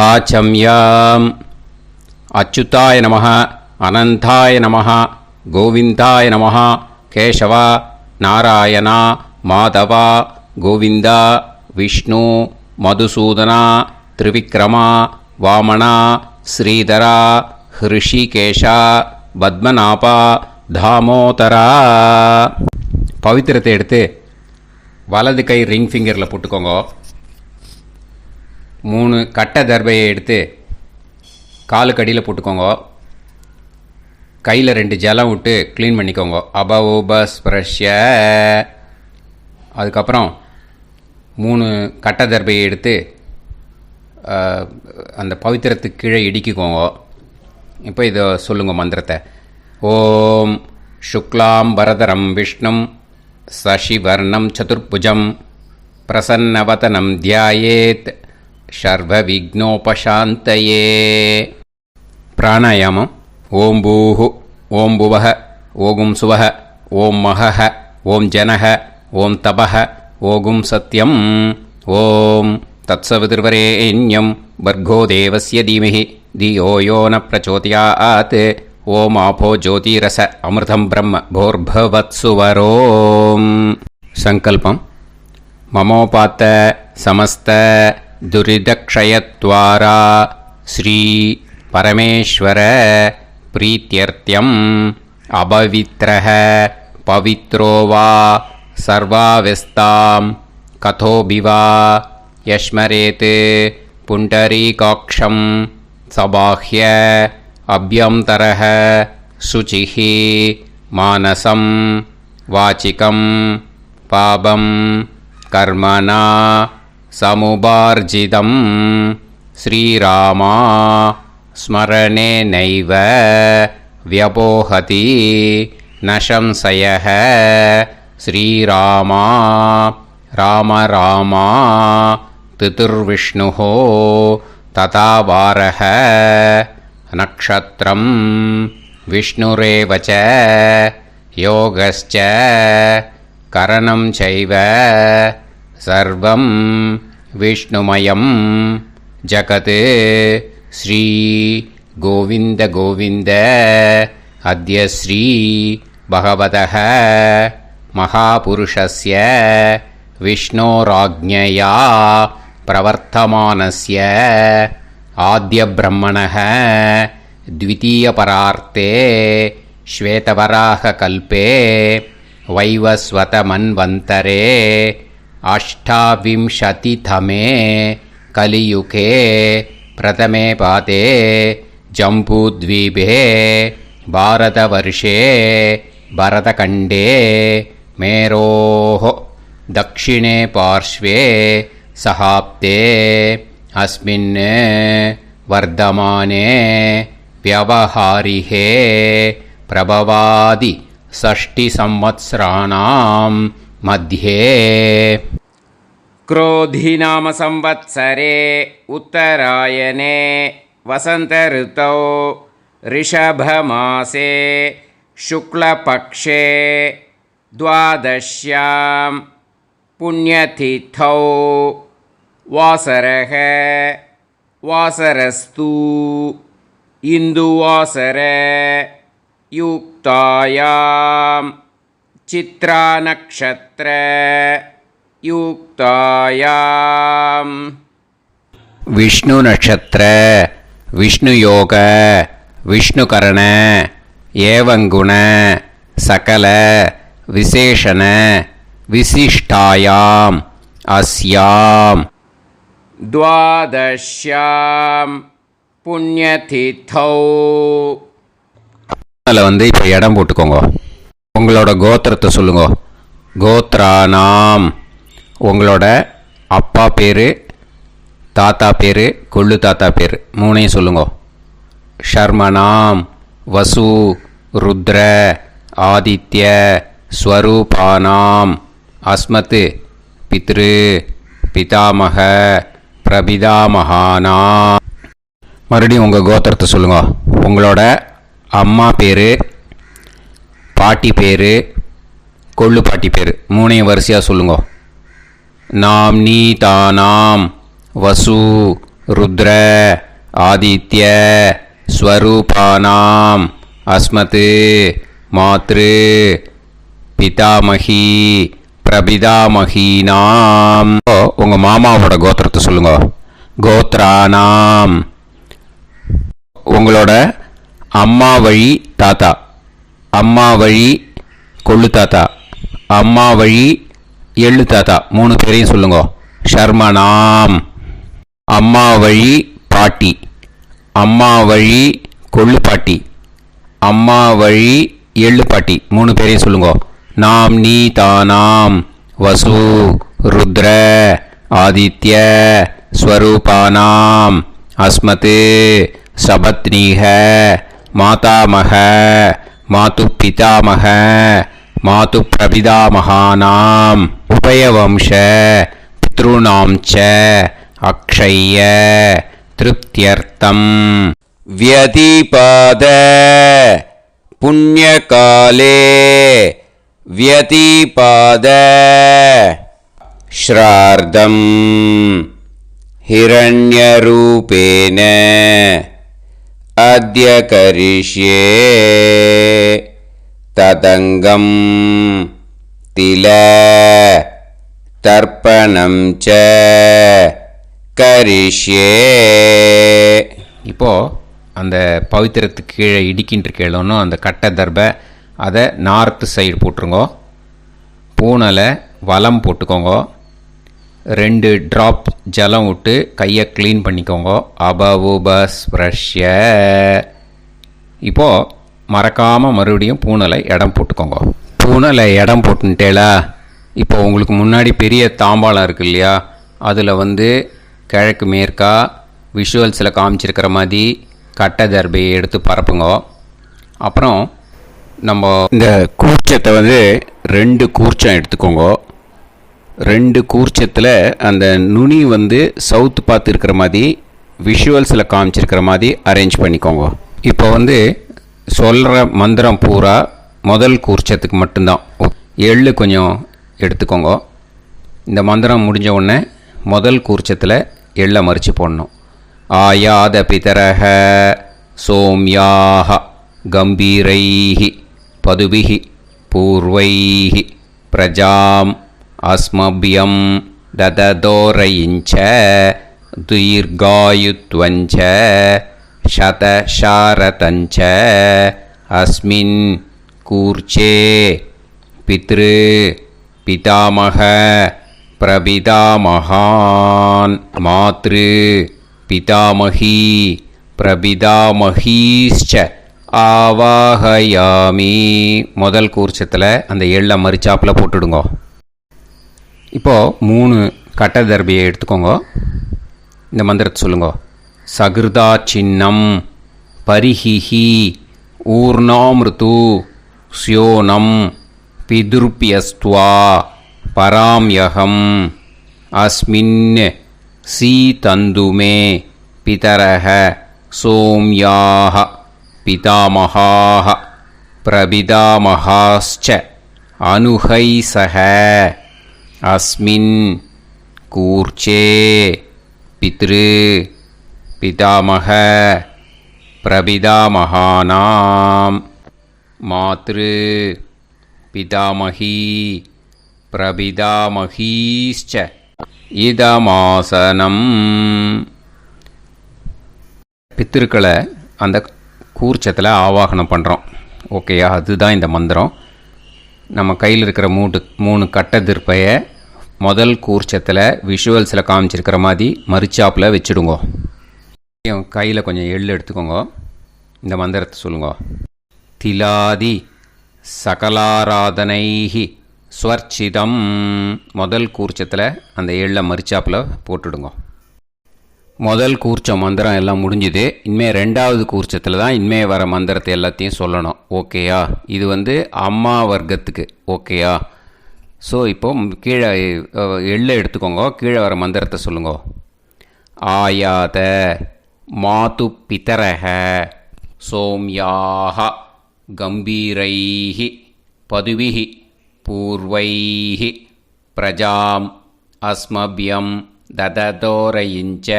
ஆச்சம்யாம். அச்சுதாய நமः, அனந்தாய நமः, கோவிந்தாய நமः, கேசவா, நாராயணா, மாதவா, கோவிந்தா, விஷ்ணு, மதுசூதனா, திரிவிக்ரமா, வாமனா, ஸ்ரீதரா, ஹிருஷிகேஷா, பத்மநாபா, தாமோதரா. பவித்திரத்தை எடுத்து வலது கை ரிங் ஃபிங்கரில் போட்டுக்கோங்க. 3 கட்டை தர்பையை எடுத்து காலுக்கடியில் போட்டுக்கோங்க. கையில் 2 ஜலம் விட்டு க்ளீன் பண்ணிக்கோங்க. அபவோபஸ்பிரஷ்ய. அதுக்கப்புறம் 3 கட்டை தர்பையை எடுத்து அந்த பவித்திரத்துக்கு கீழே இடிக்கிக்கோங்க. இப்போ இதை சொல்லுங்க மந்திரத்தை. ஓம் சுக்லாம் வரதரம் விஷ்ணும் சசிவர்ணம் சதுர்புஜம் பிரசன்னவதனம் தியாயேத் சர்வ விக்னோபசாந்தயே. பிராணாயாமம். ஓம் பூஹு, ஓம் புவஹ, ஓகும் சுவஹ, ஓம் மஹஹ, ஓம் ஜனஹ, ஓம் தபஹ, ஓகும் சத்யம். ஓம் தத்சவிதுர்வரேண்யம் பர்கோ தேவஸ்ய தீமஹி தியோ யோ ந பிரச்சோதயாத். ஓம் ஆபோ ஜோதிரச அமிர்தம் பிரம்ம போர்பவத்சுவரோம். சங்கல்பம். மமோபாத்த சமஸ்த துரிதக்ஷயத்வாரா ஸ்ரீ பரமேஸ்வர பிரீத்யர்த்தியம் அபவித்ரஹ பவித்ரோ வா சர்வாவஸ்தாம் கதோபிவா யஸ்மரேத் புண்டரீகாக்ஷம் சபாஹ்ய அப்யந்தரஹ சுசிஹ மானசம் வாசிகம் பாபம் கர்மணா சமுபார்ஜிதம் ஸ்ரீராமா ஸ்மரணேனைவ வ்யபோஹதி நசம்சயஹ. ஸ்ரீராமா ராம ராமா திதிர்விஷ்ணுஹோ ததா வாரஹ. நக்ஷத்ரம் விஷ்ணுரேவச யோகஸ்ச கரணம் சைவ சர்வம் விஷ்ணுமயம் ஜகத். ஸ்ரீ கோவிந்த கோவிந்த அத்ய ஸ்ரீ பகவதः மகாபுருஷஸ்ய விஷ்ணோராஜ்ஞயா பிரவர்த்தமானஸ்ய ஆத்ய பிரம்மணः த்விதீயபரார்த்தே ஸ்வேதவராக கல்பே வைவஸ்வத மன்வந்தரே அஷ்டாவிம்சதிதமே கலியுகே பிரதமே பாதே ஜம்பூத்வீபே பாரதவர்ஷே பரதகண்டே மேரோः தக்ஷிணே பார்ஷ்வே சஹாப்தே அஸ்மின் வர்தமானே व्यवहारिहे प्रभवादि षष्टि संवत्सराणां मध्ये. क्रोधी नाम संवत्सरे उत्तरायणे वसंत ऋतौ ऋषभमासे शुक्लपक्षे द्वादश्यां पुण्यतिथौ वासरः वासरस्तु इंदुवासर युक्तायां चित्रा नक्षत्र युक्तायां विष्णु नक्षत्र विष्णु योग विष्णुकरण एवं गुण सकल विशेषण विशिष्टायां अस्यां द्वादश्यां புண்ணியதீர்த்தௌ. அதில் இப்போ இடம் போட்டுக்கோங்க. உங்களோட கோத்திரத்தை சொல்லுங்க. கோத்ரானாம். உங்களோட அப்பா பேர், தாத்தா பேர், கொள்ளு தாத்தா பேர் 3ஐயும் சொல்லுங்க. ஷர்மனாம் வசு ருத்ர ஆதித்ய ஸ்வரூபானாம் அஸ்மத் பித்ரு பிதாமக பிரபிதாமகானாம். மறுபடியும் உங்கள் கோத்திரத்தை சொல்லுங்க. உங்களோட அம்மா பேர், பாட்டி பேர், கொள்ளு பாட்டி பேர் 3ஐயும் வரிசையாக சொல்லுங்க. நாம் நீ தானாம் வசு ருத்ர ஆதித்ய ஸ்வரூபானாம் அஸ்மத் மாத்ரு பிதாமகி பிரபிதாமகீனாம். உங்கள் மாமாவோட கோத்திரத்தை சொல்லுங்க. கோத்ரானாம். உங்களோட அம்மா வழி தாத்தா, அம்மா வழி கொள்ளு தாத்தா, அம்மா வழி எள்ளு தாத்தா, 3 பேரையும் சொல்லுங்க. ஷர்மனாம். அம்மா வழி பாட்டி, அம்மா வழி கொள்ளு பாட்டி, அம்மா வழி எள்ளு பாட்டி, 3 பேரையும் சொல்லுங்க. நாம் நீ தானாம் வசு ருத்ர ஆதித்ய ஸ்வரூபானாம் அஸ்மத் சபத்னீஹ மாதாமக மாது பிதாமக மாது பிரபிதாமகானாம் உபயவம்ச பித்ருணாம் ச அக்ஷய்ய திருப்தியர்த்தம் வியதிபாத புண்ணியகாலே व्यतिपाद श्रार्धं हिरण्यरूपेण अद्य करिष्ये तदङ्गं तिल तर्पणं च करिष्ये. இப்போ அந்த பவித்திரத்துக்கு கீழே இடிக்கின்ற கேளோன்னு அந்த கட்டை தர்பை அதை நார்த்து சைடு போட்டுருங்கோ. பூனலை வலம் போட்டுக்கோங்க. 2 ட்ராப் ஜலம் விட்டு கையை க்ளீன் பண்ணிக்கோங்க. அபவுபஸ்ப்ரஷ்ய. இப்போது மறக்காமல் மறுபடியும் பூனலை இடம் போட்டுக்கோங்க. பூனலை இடம் போட்டுட்டேலா. இப்போ உங்களுக்கு முன்னாடி பெரிய தாம்பாளம் இருக்குது இல்லையா, அதில் கிழக்கு மேற்கா விஷுவல்ஸில் காமிச்சிருக்கிற மாதிரி கட்டை தர்பையை எடுத்து பரப்புங்க. அப்புறம் நம்ம இந்த கூர்ச்சத்தை 2 கூர்ச்சம் எடுத்துக்கோங்க. 2 கூர்ச்சத்தில் அந்த நுனி சவுத்து பார்த்து இருக்கிற மாதிரி விஷுவல்ஸில் காமிச்சிருக்கிற மாதிரி அரேஞ்ச் பண்ணிக்கோங்க. இப்போ சொல்கிற மந்திரம் பூரா முதல் கூர்ச்சத்துக்கு மட்டும்தான். எள்ளு கொஞ்சம் எடுத்துக்கோங்க. இந்த மந்திரம் முடிஞ்ச உடனே முதல் கூர்ச்சத்தில் எள்ளை மறித்து போடணும். ஆயாத பிதரஹ சோம்யாக கம்பீரைஹி பதுபிஹி பூர்வைஹி பிரஜாம் அஸ்மபியம் தததோரயிஞ்ச தீர்காயுத்வஞ்ச சதசாரதஞ்ச அஸ்மின் கூர்ச்சே பித்ரு பிதாமக பிரபிதாமகான் மாத்ரு பிதாமகி பிரபிதாமகீஷ்ச ஆவாஹயாமி. முதல் கூர்ச்சத்தில் அந்த எள்ளை மறிச்சாப்பில் போட்டுடுங்க. இப்போது 3 கட்டை தர்பியை எடுத்துக்கோங்க. இந்த மந்திரத்தை சொல்லுங்க. சகிருதா சின்னம் பரிஹிஹி ஊர்ணாமிருத்து ஸ்யோனம் பிதுர்பியஸ்துவா பராம்யகம் அஸ்மின் சீதந்துமே பிதரஹ சோம்யாக பிதாமகாः பிரபிதாமகாश्च அனுஹைசஹ அஸ்மின் கூர்ச்சே பித்ரு பிதாமக பிரபிதாமகானாம் மாத்ரு பிதாமகி பிரபிதாமகீश्च இதமாசனம். பித்திருக்களை அந்த கூர்ச்சத்தில் ஆவாகனம் பண்ணுறோம். ஓகேயா? அதுதான் இந்த மந்திரம். நம்ம கையில் இருக்கிற 3 கட்டை திருப்பையை முதல் கூர்ச்சத்தில் விஷுவல்ஸில் காமிச்சிருக்கிற மாதிரி மறிச்சாப்பில் வச்சுடுங்க. கையில் கொஞ்சம் எள்ளு எடுத்துக்கோங்க. இந்த மந்திரத்தை சொல்லுங்க. திலாதி சகலாராதனைஹி ஸ்வர்ச்சிதம். முதல் கூர்ச்சத்தில் அந்த எள்ளை மறிச்சாப்பில் போட்டுடுங்க. முதல் கூர்ச்சம் மந்திரம் எல்லாம் முடிஞ்சுது. இனிமேல் 2வது கூர்ச்சத்தில் தான் இனிமேல் வர மந்திரத்தை எல்லாத்தையும் சொல்லணும். ஓகேயா? இது அம்மா வர்க்கத்துக்கு. ஓகேயா? ஸோ இப்போ கீழே எள்ளை எடுத்துக்கோங்க. கீழே வர மந்திரத்தை சொல்லுங்க. ஆயாத மாது பிதரஹ சோம்யாக கம்பீரைஹி பதுவிஹி பூர்வைஹி பிரஜாம் அஸ்மபியம் தததோரயிஞ்ச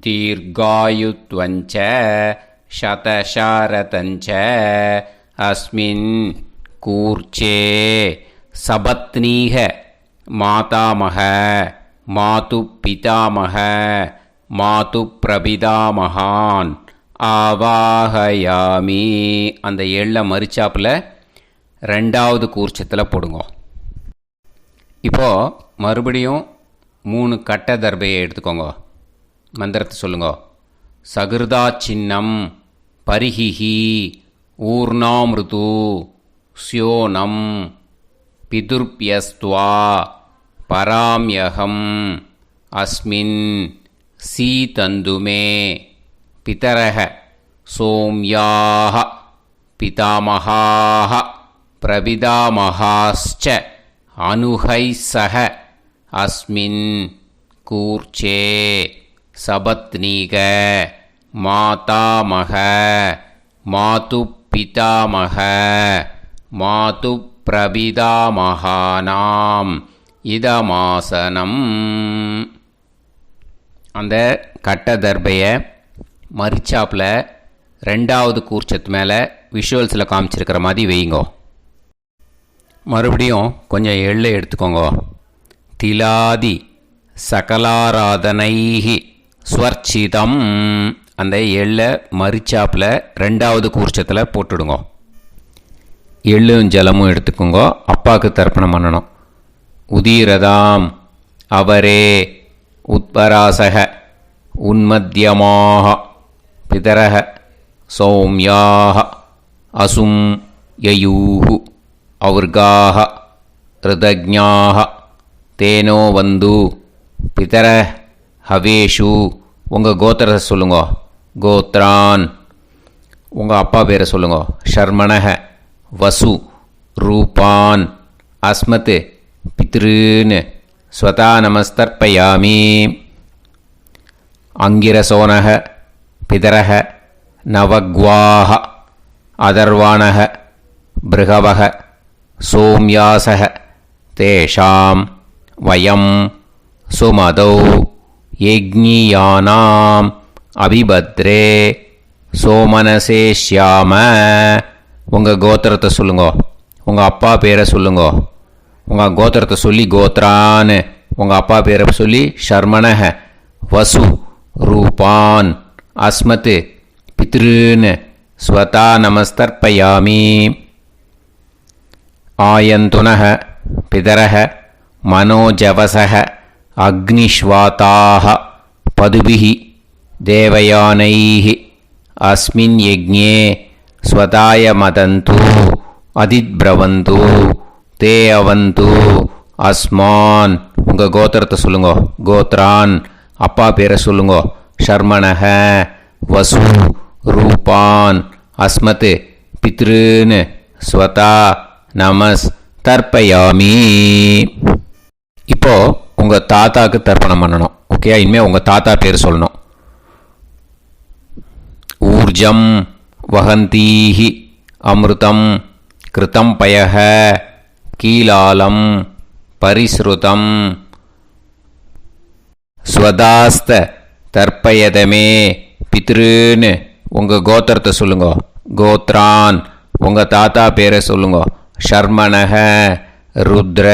தீர்காயுத்வஞ்ச சதசாரதஞ்ச அஸ்மின் கூர்ச்சே சபத்னீக மாதாமக மாது பிதாமக மாது பிரபிதாமகான் ஆவாஹயாமி. அந்த எள்ள மரிச்சாப்பில் ரெண்டாவது கூர்ச்சத்தில் போடுங்க. இப்போது மறுபடியும் 3 கட்ட தர்பையை எடுத்துக்கோங்க. மந்திரத்தை சொல்லுங்க. சகிருதா சின்னம் பரிஹிஹி ஊர்ணாமிருது ஸ்யோனம் பிதுர்பியஸ்துவா பராம்யகம் அஸ்மின் சீதந்துமே பிதரஹ சோம்யாஹ பிதாமஹாஹ பிரபிதாமஹாஸ்ச அனுஹைசஹ அஸ்மின் கூர்ச்சே சபத்னீக மாதாமக மாது பிதாமக மாது பிரபிதாமகானாம் இதமாசனம். அந்த கட்ட தர்பையை மரிச்சாப்பில் ரெண்டாவது கூர்ச்சத்து மேலே விஷுவல்ஸில் காமிச்சிருக்கிற மாதிரி வைங்கோ. மறுபடியும் கொஞ்சம் எள்ளை எடுத்துக்கோங்க. திலாதி சகலாராதனைஹி ஸ்வர்ச்சிதம். அந்த எள்ளை மரிச்சாப்பில் ரெண்டாவது கூர்ச்சத்தில் போட்டுடுங்க. எள்ளும் ஜலமும் எடுத்துக்கோங்க. அப்பாவுக்கு தர்ப்பணம் பண்ணணும். உதீரதாம் அவரே உத்பராசக உன்மத்யமாக பிதரக சௌம்யாக அசும் யயூஹு அவுர்காக ரிதஜ்ஞாக தேனோ வந்து பிதர ஹவேஷு. உங்கள் கோத்திரத்தை சொல்லுங்க. கோத்ரான். உங்கள் அப்பா பேரை சொல்லுங்க. ஷர்மணக வசு ரூபான் அஸ்மத் பித்ருன்னு ஸ்வதா நமஸ்தர்ப்பயாமி. அங்கிரசோனக பிதரக நவக்வாஹ அதர்வாணக பிருகவக சோம்யாசக தேஷாம் வயம் சுமதௌ யஜ்ஞியானாம் அபிபத்ரே சோமனசே ஷ்யாம. உங்கள் கோத்திரத்தை சொல்லுங்க. உங்கள் அப்பா பேரை சொல்லுங்க. உங்கள் கோத்திரத்தை சொல்லி கோத்ரான்னு, உங்கள் அப்பா பேரை சொல்லி ஷர்மணக வசு ரூபான் அஸ்மத் பித்ருன்னு ஸ்வதா நமஸ்தர்ப்பயாமி. ஆயந்துனக பிதரக மனோஜவசக அக்னிஷ்வாதாக பதுபிஹி தேவயானைஹி அஸ்மின் யஜ்ஞே ஸ்வதாய மதந்து அதித்பிரவந்து தே அவந்து அஸ்மான். உங்கள் கோத்திரத்தை சொல்லுங்க. கோத்ரான். அப்பா பேரை சொல்லுங்க. ஷர்மணக வசு ரூபான் அஸ்மத் பித்ருன்னு ஸ்வதா நமஸ் தர்ப்பயாமி. இப்போ உங்கள் தாத்தாவுக்கு தர்ப்பணம் பண்ணணும். ஓகே, இனிமேல் உங்கள் தாத்தா பேர் சொல்லணும். ஊர்ஜம் வஹந்தீஹி அமிர்தம் கிருதம் பயஹ கீலாலம் பரிஸ்ருதம் ஸ்வதாஸ்த தர்ப்பயதமே பித்ருன்னு. உங்கள் கோத்திரத்தை சொல்லுங்க. கோத்ரான். உங்கள் தாத்தா பேரை சொல்லுங்க. ஷர்மணக ருத்ர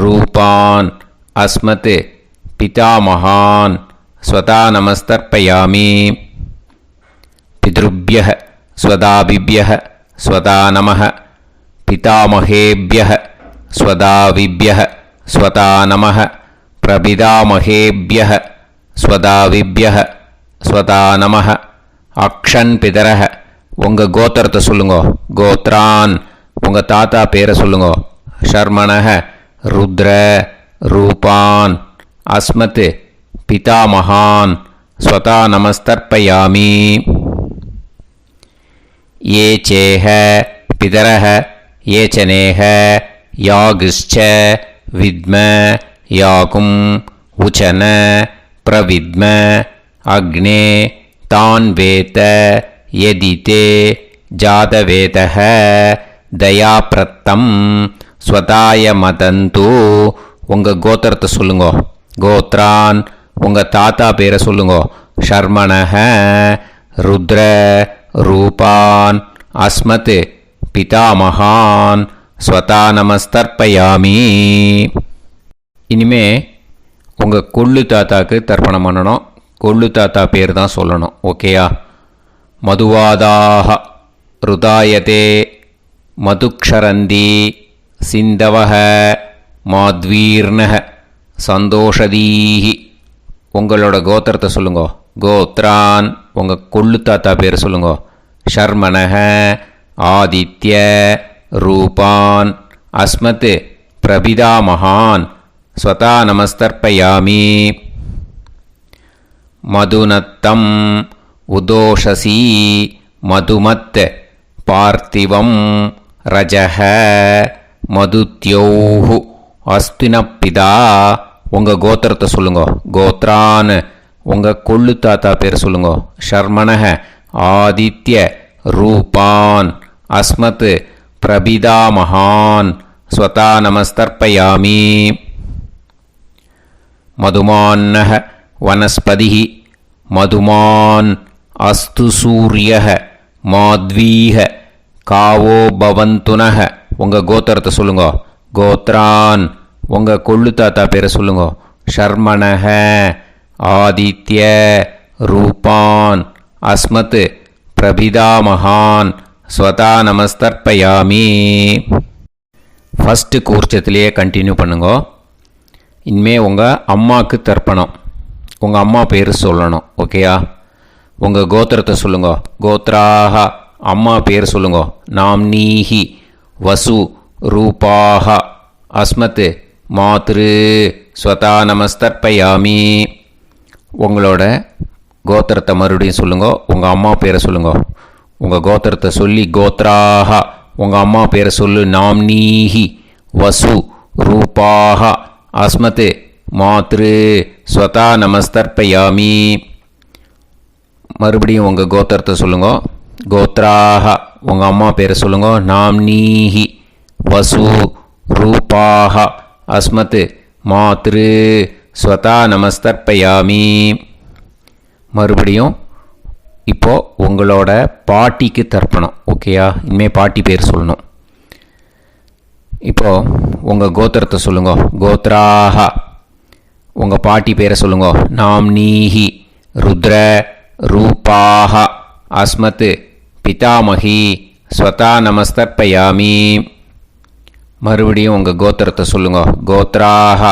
ரூபான் அஸ்மத் பிதாமகான் ஸ்வதா நமஸ்தர்ப்பயாமி. பித்ருப்யஹ ஸ்வதாபிப்யஹ ஸ்வதா நமஹ பிதாமகேப்யஹ ஸ்வதாவிப்யஹ ஸ்வதா நமஹ பிரபிதாமகேப்யஹ ஸ்வதாவிப்யஹ ஸ்வதா நமஹ. அக்ஷன் பிதரஹ. உங்கள் கோத்திரத்தை சொல்லுங்க. கோத்ரான். உங்கள் தாத்தா பேரை சொல்லுங்க. ஷர்மணக ருத்ர ரூபான் அஸ்மத் பிதாமகான் ஸ்வதா நமஸ்தர்ப்பயாமி. ये चेह पितरः ये च नेह यागश्च विद्म याकुं उचन प्रविद्म अग्ने तान् वेत यदिते जातवेतः दयाप्रत्तं स्वताय मदन्तु. உங்கள் கோத்திரத்தை சொல்லுங்க. கோத்ரான். உங்கள் தாத்தா பேரை சொல்லுங்க. ஷர்மணஹ ருத்ர ரூபான் அஸ்மத் பிதாமகான் ஸ்வதா நமஸ்தர்ப்பயாமி. இனிமே உங்கள் கொள்ளு தாத்தாக்கு தர்ப்பணம் பண்ணணும். கொள்ளு தாத்தா பேர் தான் சொல்லணும். ஓகேயா? மதுவாதாக ருதாயதே மதுக்ஷரந்தி சிந்தவஹ மாத்வீர்ணஹ சந்தோஷதீஹி. உங்களோட கோத்திரத்தை சொல்லுங்க. கோத்ரான் உங்கள் கொள்ளு தாத்தா பேர் சொல்லுங்க. ஷர்மணஹ ஆதித்ய ரூபான் அஸ்மத் பிரபிதாமகான் ஸ்வதா நமஸ்தர்ப்பயாமி. மதுநத்தம் உதோஷசி மதுமத் பார்த்திவம் ரஜஹ மதுத்யோஹு அஸ்தினப்பிதா. உங்கள் கோத்திரத்தை சொல்லுங்க. கோத்ரான் உங்கள் கொள்ளு தாத்தா பேர் சொல்லுங்க. ஷர்மணஹ ஆதித்ய ரூபான் அஸ்மத் பிரபிதாமகான் ஸ்வதா நமஸ்தர்ப்பயாமி. மதுமான்னஹ வனஸ்பதிஹி மதுமான் அஸ்து சூரியஹ மாத்வீஹ காவோ பவந்துனஹ. உங்கள் கோத்திரத்தை சொல்லுங்க. கோத்ரான் உங்கள் கொள்ளு தாத்தா பேரை சொல்லுங்க. ஷர்மணஹ ஆதித்ய ரூபான் அஸ்மத் பிரபிதாமகான் ஸ்வதா நமஸ்தர்ப்பயாமி. ஃபஸ்ட்டு கூர்ச்சத்திலேயே கண்டினியூ பண்ணுங்க. இனிமே உங்கள் அம்மாவுக்கு தர்ப்பணம். உங்கள் அம்மா பேர் சொல்லணும். ஓகேயா? உங்கள் கோத்திரத்தை சொல்லுங்க. கோத்ராக அம்மா பேர் சொல்லுங்க. நாம்னீஹி வசு ரூபாக அஸ்மத் மாத்ரு ஸ்வதா நமஸ்தர்ப்பயாமி. உங்களோட கோத்திரத்தை மறுபடியும் சொல்லுங்க. உங்கள் அம்மா பேரை சொல்லுங்க. உங்கள் கோத்திரத்தை சொல்லி கோத்ராக உங்கள் அம்மா பேரை சொல்லு. நாம்னீஹி வசு ரூபாக அஸ்மத் மாத்ரு ஸ்வதா நமஸ்தர்ப்பயாமி. மறுபடியும் உங்கள் கோத்திரத்தை சொல்லுங்க. கோத்ராக உங்கள் அம்மா பேரை சொல்லுங்க. நாம்னீஹி வசு ரூபாக அஸ்மத் மாத்ரு ஸ்வதா நமஸ்தர்ப்பயாமி. மறுபடியும் இப்போது உங்களோட பாட்டிக்கு தர்ப்பணம். ஓகேயா? இனிமேல் பாட்டி பேர் சொல்லணும். இப்போது உங்கள் கோத்திரத்தை சொல்லுங்க. கோத்ராக உங்கள் பாட்டி பேரை சொல்லுங்க. நாம்னீஹி ருத்ர ரூபாக அஸ்மத் பிதாமகி ஸ்வதா நமஸ்தர்ப்பயாமி. மறுபடியும் உங்கள் கோத்திரத்தை சொல்லுங்க. கோத்ராக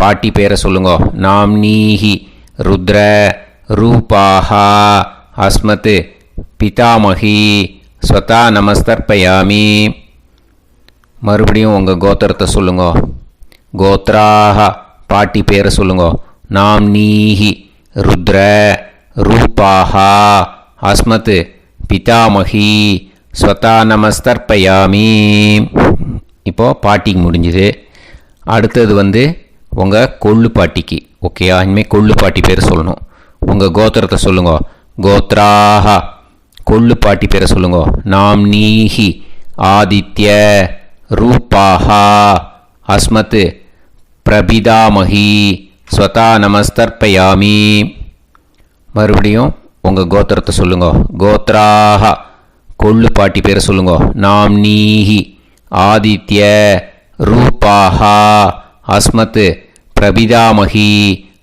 பாட்டி பேரை சொல்லுங்க. நாம்னீஹி ருத்ர ரூபாக அஸ்மத் பிதாமகி ஸ்வதா நமஸ்தர்ப்பயாமி. மறுபடியும் உங்கள் கோத்திரத்தை சொல்லுங்க. கோத்ராக பாட்டி பேரை சொல்லுங்க. நாம்னீஹி ருத்ர ரூபாக அஸ்மத் பிதாமகி ஸ்வதா நமஸ்தர்ப்பயாமி. இப்போது பாட்டிக்கு முடிஞ்சுது. அடுத்தது உங்கள் கொள்ளு பாட்டிக்கு. ஓகேயா? இனிமேல் கொள்ளு பாட்டி பேர் சொல்லணும். உங்கள் கோத்திரத்தை சொல்லுங்க. கோத்ராக கொள்ளு பாட்டி பேரை சொல்லுங்க. நாம்னீஹி ஆதித்ய ரூபாக அஸ்மத் பிரபிதாமகி ஸ்வதா நமஸ்தர்ப்பயாமி. மறுபடியும் உங்கள் கோத்திரத்தை சொல்லுங்க. கோத்ராக கொள்ளு பாட்டி பேரை சொல்லுங்க. நாம்னீஹி ஆதித்ய ரூபாக அஸ்மத் பிரபிதாமகி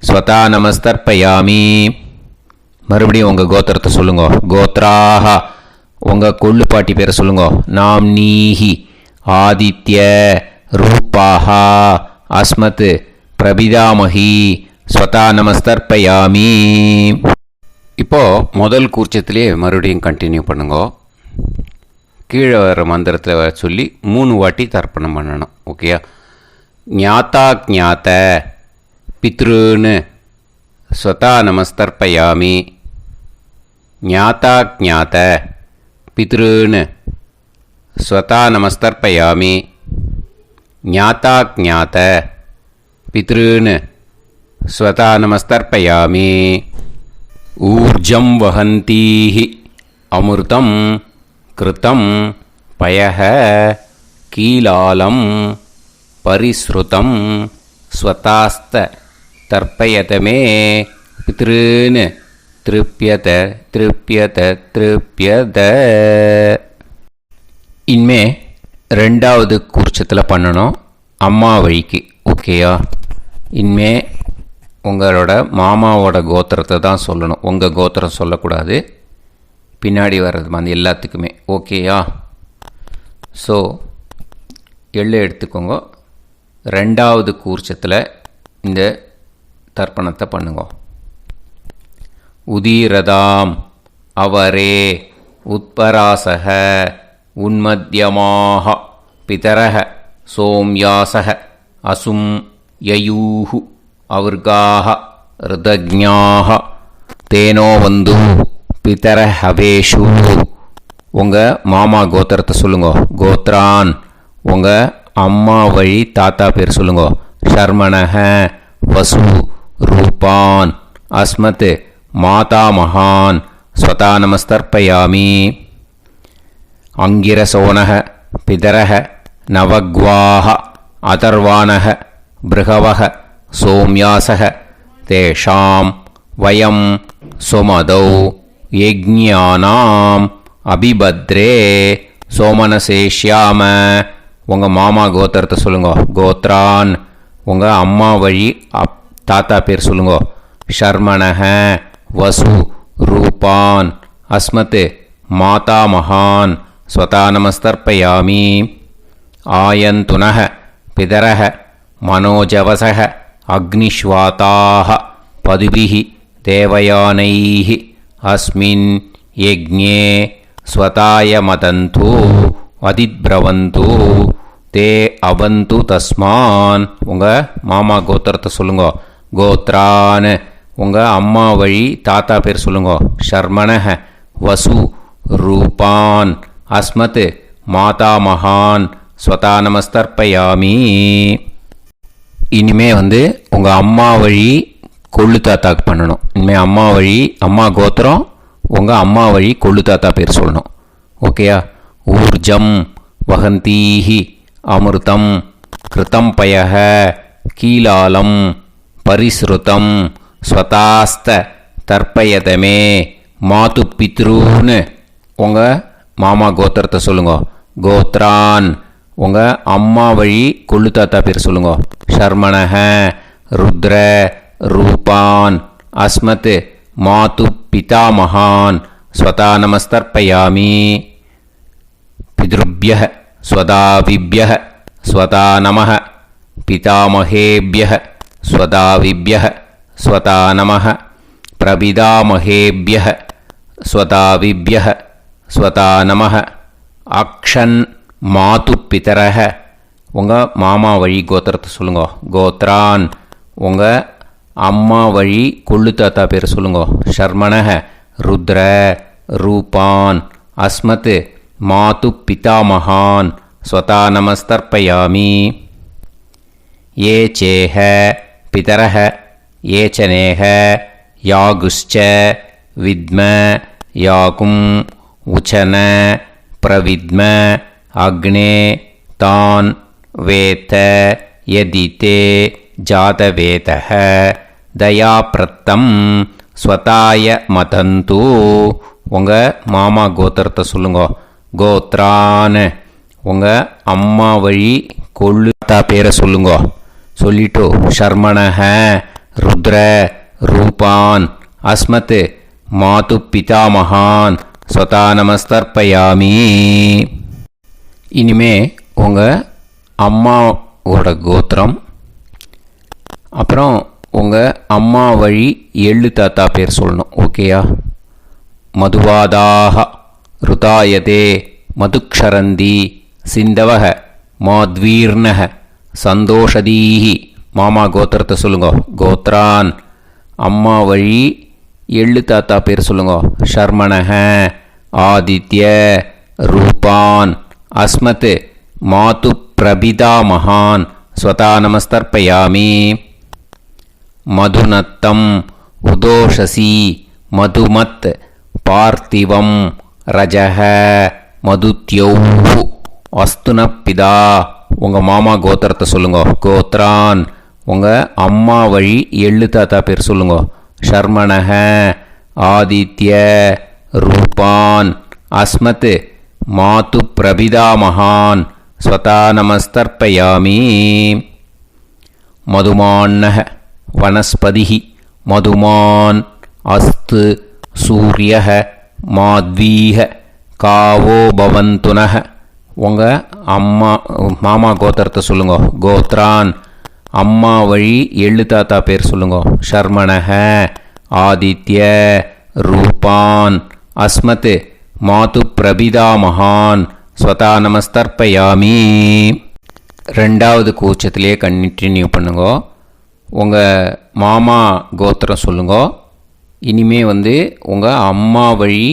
ஸ்வதா நமஸ்தர்ப்பயாமி. மறுபடியும் உங்கள் கோத்திரத்தை சொல்லுங்க. கோத்ராக உங்கள் கொள்ளு பாட்டி பேரை சொல்லுங்க. நாம்னீஹி ஆதித்ய ரூபாக அஸ்மத் பிரபிதாமகி ஸ்வதா நமஸ்தர்ப்பயாமி. இப்போது முதல் கூர்ச்சத்திலே மறுபடியும் கண்டினியூ பண்ணுங்க. கீழே வர மந்திரத்தில் சொல்லி 3 வாட்டி தர்ப்பணம் பண்ணணும். ஓகேயா? ஞாத்தா ஞாத்த பித்ருன்னு ஸ்வதா நமஸ்தர்ப்பயாமி. ஞாத்தா ஞாத்த பித்ருன்னு ஸ்வதா நமஸ்தர்ப்பயாமி. ஞாத்தா ஞாத்த பித்ருன்னு ஸ்வதா நமஸ்தர்ப்பயாமி. ஊர்ஜம் வஹந்தீஹி அமிர்தம் கிருதம் பயஹ கீலாலம் பரிஸ்ருதம் ஸ்வதாஸ்த தர்ப்பயதமே பித்ருன்னு திருப்பியத திருப்பியத திருப்பியத. இனிமே ரெண்டாவது கூர்ச்சத்தில் பண்ணணும் அம்மா வழிக்கு. ஓகேயா? இனிமே உங்களோட மாமாவோட கோத்திரத்தை தான் சொல்லணும், உங்கள் கோத்திரம் சொல்லக்கூடாது. பின்னாடி வர்றது மாதிரி எல்லாத்துக்குமே. ஓகேயா? ஸோ எள்ளு எடுத்துக்கோங்க. ரெண்டாவது கூர்ச்சத்தில் இந்த தர்ப்பணத்தை பண்ணுங்க. உதீரதாம் அவரே உத்பராசக உன்மத்யமாக பிதரக சோம்யாசக அசும் யயூஹு அவர்காக ருதஜ்ஞாக தேனோ வந்து பிதர ஹவேஷு. உங்கள் மாமா கோத்திரத்தை சொல்லுங்க. கோத்ரான் உங்கள் அம்மா வழி தாத்தா பேர் சொல்லுங்க. ஷர்மணஹ வசு ரூபான் அஸ்மத் மாதா மகான் ஸ்வதா நமஸ்தர்ப்பயாமி. அங்கிரசோனஹ பிதரஹ நவக்வாஹ அதர்வாணஹ பிருகவஹ சோம்யாசஹ தேஷாம் வயம் சுமதௌ யஜ்ஞானாம் அபிபத்ரே சோமனசேஷ்யாம. உங்கள் மாமா கோத்திரத்தை சொல்லுங்க. கோத்ரான் உங்கள் அம்மா வழி தாத்தா பேர் சொல்லுங்க. ஷர்மணஹ வசு ரூபான் அஸ்மத் மாதா மகான் ஸ்வதா நமஸ்தர்ப்பயாமி. ஆயந்துனஹ பிதரஹ மனோஜவசஹ அக்னிஷ்வாதாஹ பதுபிஹி தேவயானைஹ அஸ்மின் யஜ்ஞே ஸ்வதாய மதந்து அதிப்ரவந்து தே அவந்து தஸ்மான். உங்கள் மாமா கோத்திரத்தை சொல்லுங்க. கோத்ரான் உங்கள் அம்மா வழி தாத்தா பேர் சொல்லுங்க. ஷர்மணஹ வசு ரூபான் அஸ்மத் மாதா மகான் ஸ்வதா நமஸ்தர்ப்பயாமி. இனிமே உங்கள் அம்மா வழி கொள்ளு தாத்தாக்கு பண்ணணும். இனிமேல் அம்மா வழி அம்மா கோத்திரம் உங்கள் அம்மா வழி கொள்ளு தாத்தா பேர் சொல்லணும். ஓகேயா? ஊர்ஜம் வகந்தீஹி அமிர்தம் கிருதம் பயஹ கீலாலம் பரிஸ்ருதம் ஸ்வதாஸ்த தர்ப்பயதமே மாது பித்ருன்னு உங்கள் மாமா கோத்திரத்தை சொல்லுங்க. கோத்ரான் உங்கள் அம்மா வழி கொள்ளு தாத்தா பேர் சொல்லுங்க. ஷர்மணஹ ருத்ர ரூபான் அஸ்மத் மாது பிதாமகான் ஸ்வதா நமஸ்தர்ப்பயாமி. பித்ருப்யஹ ஸ்வதாவிப்யஹ ஸ்வதா நமஹ பிதாமகேப்யஹ ஸ்வதாவிப்யஹ ஸ்வதா நமஹ பிரபிதாமகேப்யஹ ஸ்வதாவிப்யஹ ஸ்வதா நமஹ. அக்ஷன் மாது பிதரஹ உங்கள் மாமா வழி கோத்திரத்தை சொல்லுங்க. கோத்ரான் உங்கள் அம்மா வழி கொள்ளு தாத்தா பேர் சொல்லுங்க. ஷர்மணஹ ருத்ர ரூபான் அஸ்மத் மாது பிதாமகான் ஸ்வதா நமஸ்தர்ப்பயாமி. ஏ சேஹ பிதரஹ ஏ சனேஹ யாகுஷ்ச வித்ம யாகும் உச்சன பிரவித்ம அக்னே தான் வேத யதிதே ஜாதவேதஹ தயாப்ரத்தம் ஸ்வதாய மதந்து. உங்கள் மாமா கோத்திரத்தை சொல்லுங்க. கோத்ரான் உங்கள் அம்மா வழி கொள்ளு தாத்தா பேரை சொல்லுங்க. சொல்லிட்டு ஷர்மணஹ ருத்ர ரூபான் அஸ்மத் மாது பிதாமகான் ஸ்வதா நமஸ்தர்ப்பயாமி. இனிமே உங்கள் அம்மாவோட கோத்திரம் அப்புறம் உங்கள் அம்மா வழி எள்ளு தாத்தா பேர் சொல்லணும். ஓகேயா? மதுவாதாக ருதாயதே மதுக்ஷரந்தி சிந்தவக மாத்வீர்ணக சந்தோஷதீஹி. மாமா கோத்திரத்தை சொல்லுங்க. கோத்ரான் அம்மா வழி எள்ளு தாத்தா பேர் சொல்லுங்க. ஷர்மணஹ ஆதித்ய ரூபான் அஸ்மத் மாது பிரபிதாமகான் ஸ்வதா நமஸ்தர்ப்பயாமி. மதுநத்தம் உதோஷசி மதுமத் பார்த்திவம் ரஜஹ மதுத்யௌஹு அஸ்துனப்பிதா. உங்கள் மாமா கோத்திரத்தை சொல்லுங்க. கோத்ரான் உங்கள் அம்மா வழி எள்ளு தாத்தா பேர் சொல்லுங்க. ஷர்மணஹ, ஆதித்ய, ரூபான், அஸ்மத், மாது பிரபிதாமகான், ஸ்வதா நமஸ்தர்ப்பயாமி. மதுமான்னஹ, வனஸ்பதிः, மதுமான், அஸ்து, சூரியः, மாத்வீஹ, காவோ பவந்துனஹ. உங்கள் மாமா கோத்திரத்தை சொல்லுங்க. கோத்ரான், அம்மா வழி எள்ளு தாத்தா பேர் சொல்லுங்க. ஷர்மணஹ, ஆதித்ய, ரூபான், அஸ்மத், மாது பிரபிதாமகான், ஸ்வதா நமஸ்தர்ப்பயாமி. ரெண்டாவது கூச்சத்திலே கண்டினியூ பண்ணுங்க. உங்கள் மாமா கோத்திரம் சொல்லுங்க. இனிமே உங்கள் அம்மா வழி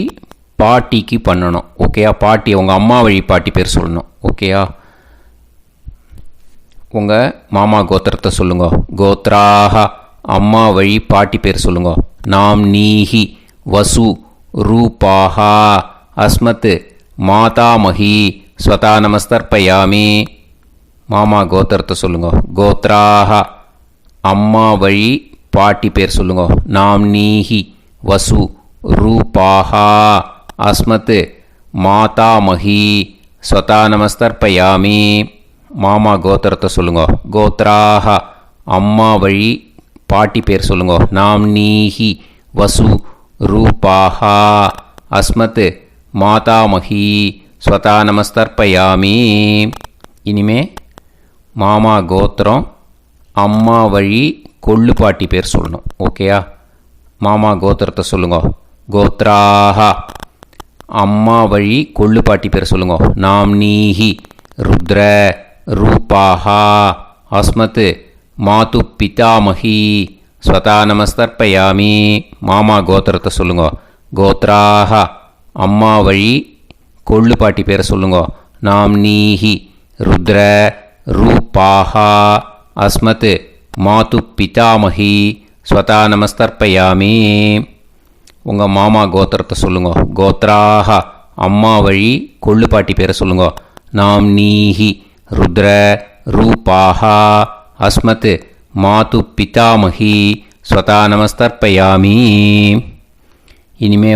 பாட்டிக்கு பண்ணணும். ஓகேயா? பாட்டி, உங்கள் அம்மா வழி பாட்டி பேர் சொல்லணும். ஓகேயா? உங்கள் மாமா கோத்திரத்தை சொல்லுங்க. கோத்ராஹ, அம்மா வழி பாட்டி பேர் சொல்லுங்க. நாம் நீஹி, வசு, ரூபாஹா, அஸ்மத், மாதாமஹி, ஸ்வதா நமஸ்தர்ப்பயாமி. மாமா கோத்திரத்தை சொல்லுங்க. கோத்ராஹ, அம்மா வழி பாட்டி பேர் சொல்லுங்க. நாம் நீஹி, வசு, ரூபாஹா, அஸ்மத், மாதாமஹி, ஸ்வதா நமஸ்தர்ப்பயாமி. மாமா கோத்திரத்தை சொல்லுங்க. கோத்ராஹ, அம்மா வழி பாட்டி பேர் சொல்லுங்க. நாம் நீஹி, வசு, ரூபாஹா, அஸ்மத், மாதாமஹி, ஸ்வதா நமஸ்தர்ப்பயாமி. இனிமே மாமா கோத்திரம் அம்மா வழி கொள்ளு பாட்டி பேர் சொல்லணும். ஓகேயா? மாமா கோத்திரத்தை சொல்லுங்க. கோத்ராஹ, அம்மா வழி கொள்ளு பாட்டி பேர் சொல்லுங்க. நாம் நீஹி, ருத்ர, ரூபாஹா, அஸ்மத், மாது பிதாமஹி, ஸ்வதா நமஸ்தர்ப்பயாமி. மாமா கோத்திரத்தை சொல்லுங்க. கோத்ராஹ, அம்மா வழி கொள்ளு பாட்டி பேரை சொல்லுங்க. நாம் நீஹி, ருத்ர, ரூபாஹா, அஸ்மத், மாது பிதாமஹி, ஸ்வதா நமஸ்தர்ப்பயாமி. உங்கள் மாமா கோத்திரத்தை சொல்லுங்க. கோத்ராஹ, அம்மா வழி கொள்ளு பாட்டி பேரை சொல்லுங்க. நாம் நீஹி, ருத்ர, ரூபாஹா, அஸ்மத், மாது பிதாமஹி, ஸ்வதா நமஸ்தர்ப்பயாமி. இனிமே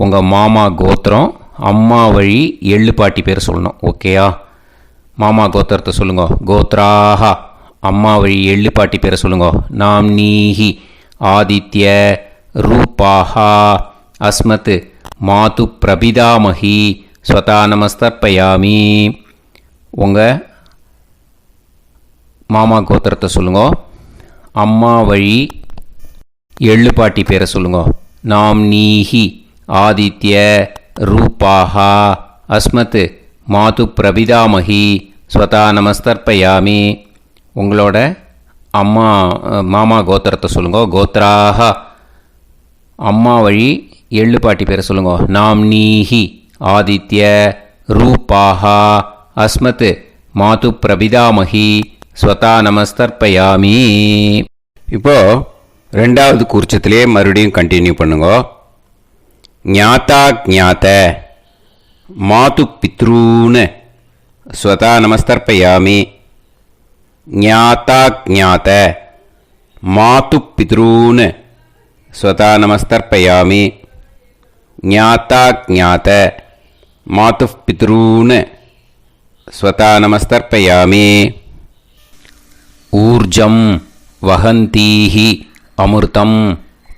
உங்கள் மாமா கோத்திரம் அம்மா வழி எள்ளு பாட்டி பேர் சொல்லணும். ஓகேயா? மாமா கோத்திரத்தை சொல்லுங்க. கோத்ராஹ, அம்மா வழி எள்ளு பாட்டி பேரை சொல்லுங்க. நாம் நீஹி, ஆதித்ய, ரூபாஹா, அஸ்மத், மாது பிரபிதாமஹி, ஸ்வதா நமஸ்தர்ப்பயாமி. உங்கள் மாமா கோத்திரத்தை சொல்லுங்க. அம்மா வழி எள்ளு பாட்டி பேரை சொல்லுங்க. நாம் நீஹி, ஆதித்ய, ரூபாஹா, அஸ்மத், மாது பிரபிதாமஹி, ஸ்வதா நமஸ்தர்ப்பயாமி. உங்களோட மாமா கோத்திரத்தை சொல்லுங்க. கோத்ராஹ, அம்மா வழி எள்ளு பாட்டி பேரை சொல்லுங்க. நாம் நீஹி, ஆதித்ய, ரூபாஹா, அஸ்மத், மாது பிரபிதாமஹி, ஸ்வதா நமஸ்தர்ப்பயாமி. இப்போது ரெண்டாவது கூர்ச்சத்திலே மறுபடியும் கண்டினியூ பண்ணுங்க. ஞாதா ஞாத, மாது பித்ரூன், ஸ்வதா நமஸ்தர்ப்பயாமி. ஞாதா ஞாத, மாது பித்ரூன், ஸ்வதா நமஸ்தர்ப்பயாமி. ஞாதா ஞாத, மாது பித்ரூன், ஸ்வதா நமஸ்தர்ப்பயாமி. ஊர்ஜம் வஹந்தீஹி அமிர்தம்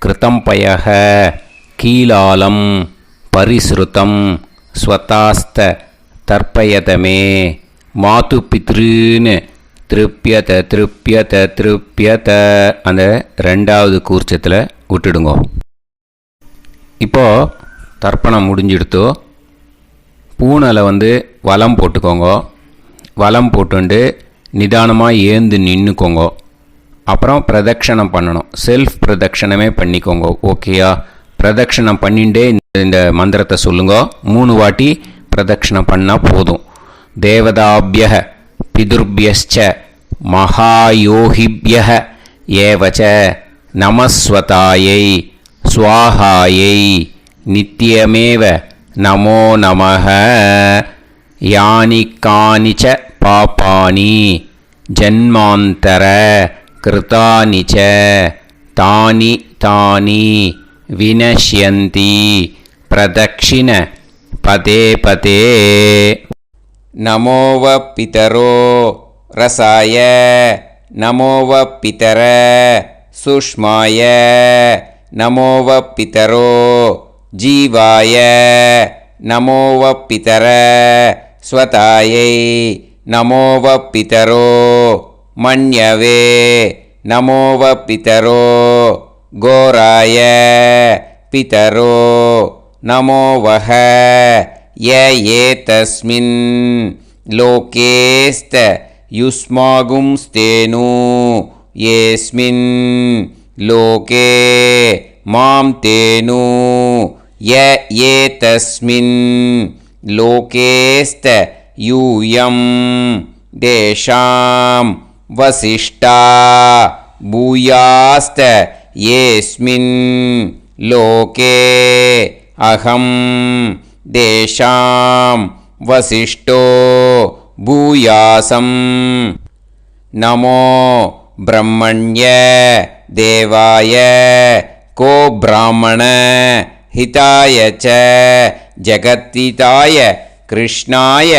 கிருதம் பயஹ கீலாலம் பரிஸ்ருதம் ஸ்வதாஸ்த தர்ப்பயதமே. மாது பித்ருன்னு திருப்பியத திருப்பியத திருப்பியத அந்த ரெண்டாவது கூர்ச்சத்தில் விட்டுடுங்க. இப்போது தர்ப்பணம் முடிஞ்சிடுத்தோ பூனலை வலம் போட்டுக்கோங்க. வலம் போட்டுண்டு நிதானமாக ஏந்து நின்றுக்கோங்க. அப்புறம் பிரதட்சணம் பண்ணணும். செல்ஃப் பிரதட்சணமே பண்ணிக்கோங்க. ஓகேயா? பிரதட்சணம் பண்ணிண்டே இந்த மந்திரத்தை சொல்லுங்க. 3 வாட்டி பிரதட்சணம் பண்ணால் போதும். தேவதாபிய பிதுர்பியச்ச மகாயோகிபிய ஏவச்ச நமஸ்வதாயை ஸ்வாஹாயை நித்யமேவ நமோ நமஹ. யானி கானிச்ச பாபானி ஜன்மாந்தர கிருதானி ச தானி தானி வினஷ்யந்தி பிரதக்ஷிண பதே பதே. நமோவ பிதரோ ரசாய நமோவ பிதர சுஷ்மாய நமோவ பிதரோ ஜீவாய நமோவ பிதர ஸ்வதாயை நமோவ பிதரோ மன்யவே நமோவ பிதரோ கோராய பிதரோ நமோவஹ ய ஏதஸ்மின் லோகேஸ்த யுஸ்மாகும்ஸ்தேனு ஏஸ்மின் லோகே மாம் தேனு ய ஏதஸ்மின் லோகேஸ்த யூயம் தேஷாம் வசிஷ்டா பூயாஸ்த ஏஸ்மின் லோகே அகம் தேஷாம் வசிஷ்டோ பூயாசம். நமோ பிரம்மண்ய தேவாய கோ பிராமண ஹிதாய ச ஜகத்திதாய கிருஷ்ணாய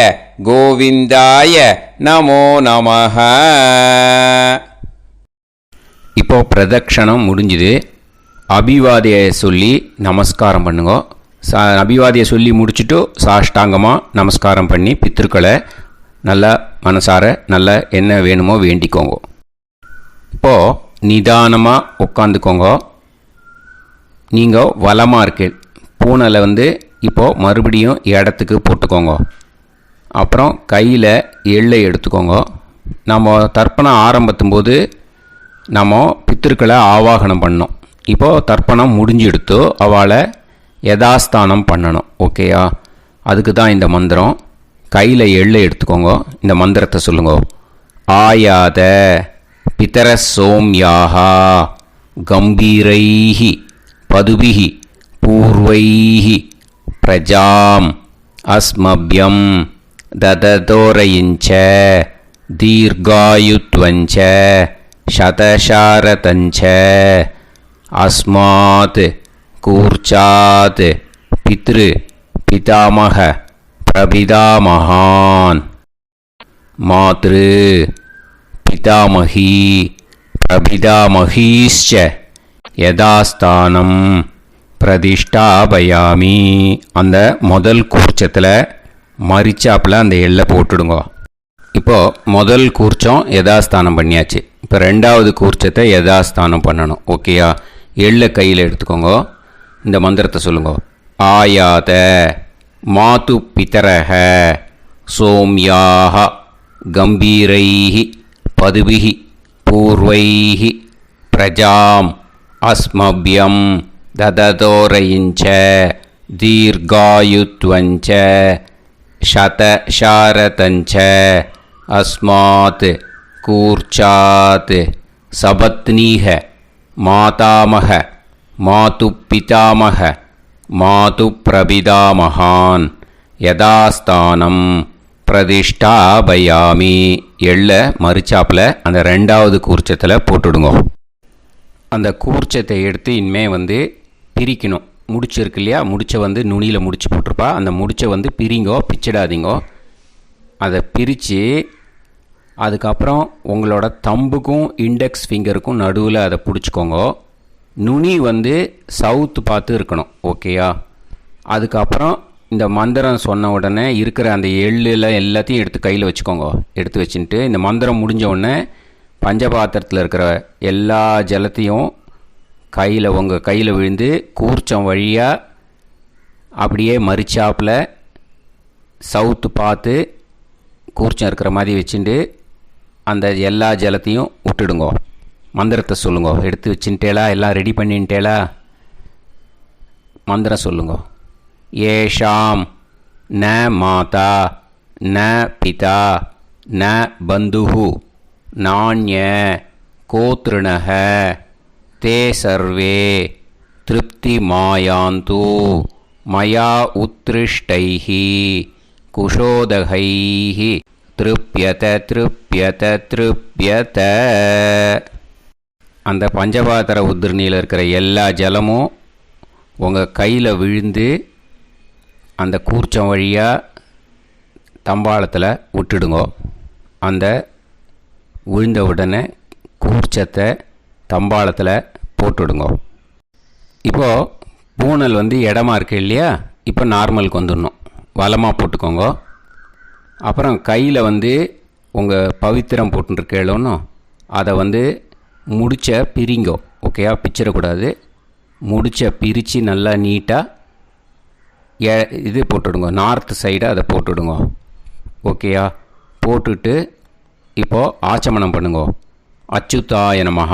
கோவிந்தாய நமோ நமஹ. இப்போ பிரதக்ஷணம் முடிஞ்சுது. அபிவாதியை சொல்லி நமஸ்காரம் பண்ணுங்க. அபிவாதியை சொல்லி முடிச்சுட்டு சாஷ்டாங்கமாக நமஸ்காரம் பண்ணி பித்திருக்களை நல்லா மனசார நல்லா என்ன வேணுமோ வேண்டிக்கோங்க. இப்போது நிதானமாக உட்காந்துக்கோங்க. நீங்கள் வலமாக இருக்கு பூனலை இப்போது மறுபடியும் இடத்துக்கு போட்டுக்கோங்க. அப்புறம் கையில் எள்ளை எடுத்துக்கோங்க. நம்ம தர்ப்பணம் ஆரம்பித்தும்போது நம்ம பித்திருக்களை ஆவாகனம் பண்ணோம். இப்போது தர்ப்பணம் முடிஞ்செடுத்து அவளை யதாஸ்தானம் பண்ணணும். ஓகேயா? அதுக்கு தான் இந்த மந்திரம். கையில் எள்ளை எடுத்துக்கோங்க. இந்த மந்திரத்தை சொல்லுங்க. ஆயாத பிதர சோம்யாஹா கம்பீரைஹி பதுபிஹி பூர்வைஹி பிரஜாம் அஸ்மப்யம் தததோரயிஞ்ச தீர்காயுத்வஞ்ச சதசாரதஞ்ச அஸ்மாத் கூர்ச்சாத் பித்ரு பிதாமக பிரபிதாமகான் மாத்ரு பிதாமகி பிரபிதாமகீஷ்ச யதாஸ்தானம் பிரதிஷ்டாபயாமி. அந்த முதல் கூர்ச்சத்தில் மரிச்சாப்பில் அந்த எள்ளை போட்டுடுங்க. இப்போது முதல் கூர்ச்சம் யதாஸ்தானம் பண்ணியாச்சு. இப்போ ரெண்டாவது கூர்ச்சத்தை யதாஸ்தானம் பண்ணணும். ஓகேயா? எள்ளை கையில் எடுத்துக்கோங்க. இந்த மந்திரத்தை சொல்லுங்க. ஆயாத மாது பிதரஹ சோம்யாக கம்பீரைஹி பதுபிஹி பூர்வைஹி பிரஜாம் அஸ்மப்யம் தததோரயிஞ்ச தீர்காயுத்வஞ்ச சதசாரதஞ்ச அஸ்மாத் கூர்ச்சாத் சபத்னீஹ மாதாமக மாது பிதாமக மாது பிரபிதாமகான் யதாஸ்தானம் பிரதிஷ்டாபயாமி. எள்ள மரிச்சாப்பில் அந்த ரெண்டாவது கூர்ச்சத்தில் போட்டுடுங்க. அந்த கூர்ச்சத்தை எடுத்து இனிமே பிரிக்கணும். முடிச்சிருக்கு இல்லையா? முடிச்சை நுனியில் முடிச்சு போட்டிருப்பா. அந்த முடிச்சை பிரிங்கோ, பிச்சிடாதீங்கோ. அதை பிரித்து அதுக்கப்புறம் உங்களோட தம்புக்கும் இண்டெக்ஸ் ஃபிங்கருக்கும் நடுவில் அதை பிடிச்சிக்கோங்க. நுனி சவுத்து பார்த்து இருக்கணும். ஓகேயா? அதுக்கப்புறம் இந்த மந்திரம் சொன்ன உடனே இருக்கிற அந்த எள்ளில் எல்லாத்தையும் எடுத்து கையில் வச்சுக்கோங்க. எடுத்து வச்சுட்டு இந்த மந்திரம் முடிஞ்ச உடனே பஞ்சபாத்திரத்தில் இருக்கிற எல்லா ஜலத்தையும் உங்கள் கையில் விழுந்து கூர்ச்சம் வழியாக அப்படியே மரிச்சாப்பில் சவுத்து பார்த்து கூர்ச்சம் இருக்கிற மாதிரி வச்சுட்டு அந்த எல்லா ஜலத்தையும் விட்டுடுங்கோ. மந்திரத்தை சொல்லுங்க. எடுத்து வச்சுட்டேலா? எல்லாம் ரெடி பண்ணிட்டேலா? மந்திரம் சொல்லுங்க. ஏஷாம் ந மாதா ந பிதா ந பந்துஹு நாண்ய கோத்ருணஹ தே சர்வே திருப்தி மாயாந்து மயா உத்ருஷ்டைஹி குஷோதகைஹி திருப்யத திருப்யத திருப்யத. அந்த பஞ்சபாத்திர உதிரணியில் இருக்கிற எல்லா ஜலமும் உங்கள் கையில் விழுந்து அந்த கூர்ச்சம் வழியாக தம்பாளத்தில் விட்டுடுங்க. அந்த விழுந்த உடனே கூர்ச்சத்தை தம்பாளத்தில் போட்டுடுங்க. இப்போது பூனல் இடமா இருக்கு இல்லையா, இப்போ நார்மலுக்கு வந்துடணும். வலமாக போட்டுக்கோங்க. அப்புறம் கையில் உங்கள் பவித்திரம் போட்டுருக்கேளோன்னு அதை முடிச்ச பிரிங்கோ. ஓகேயா, பிச்சிடக்கூடாது. முடிச்ச பிரித்து நல்லா நீட்டாக இது போட்டுடுங்க. நார்த் சைடை அதை போட்டுடுங்க. ஓகேயா, போட்டுட்டு இப்போது ஆச்சமனம் பண்ணுங்க. அச்சுதாய நமஹ,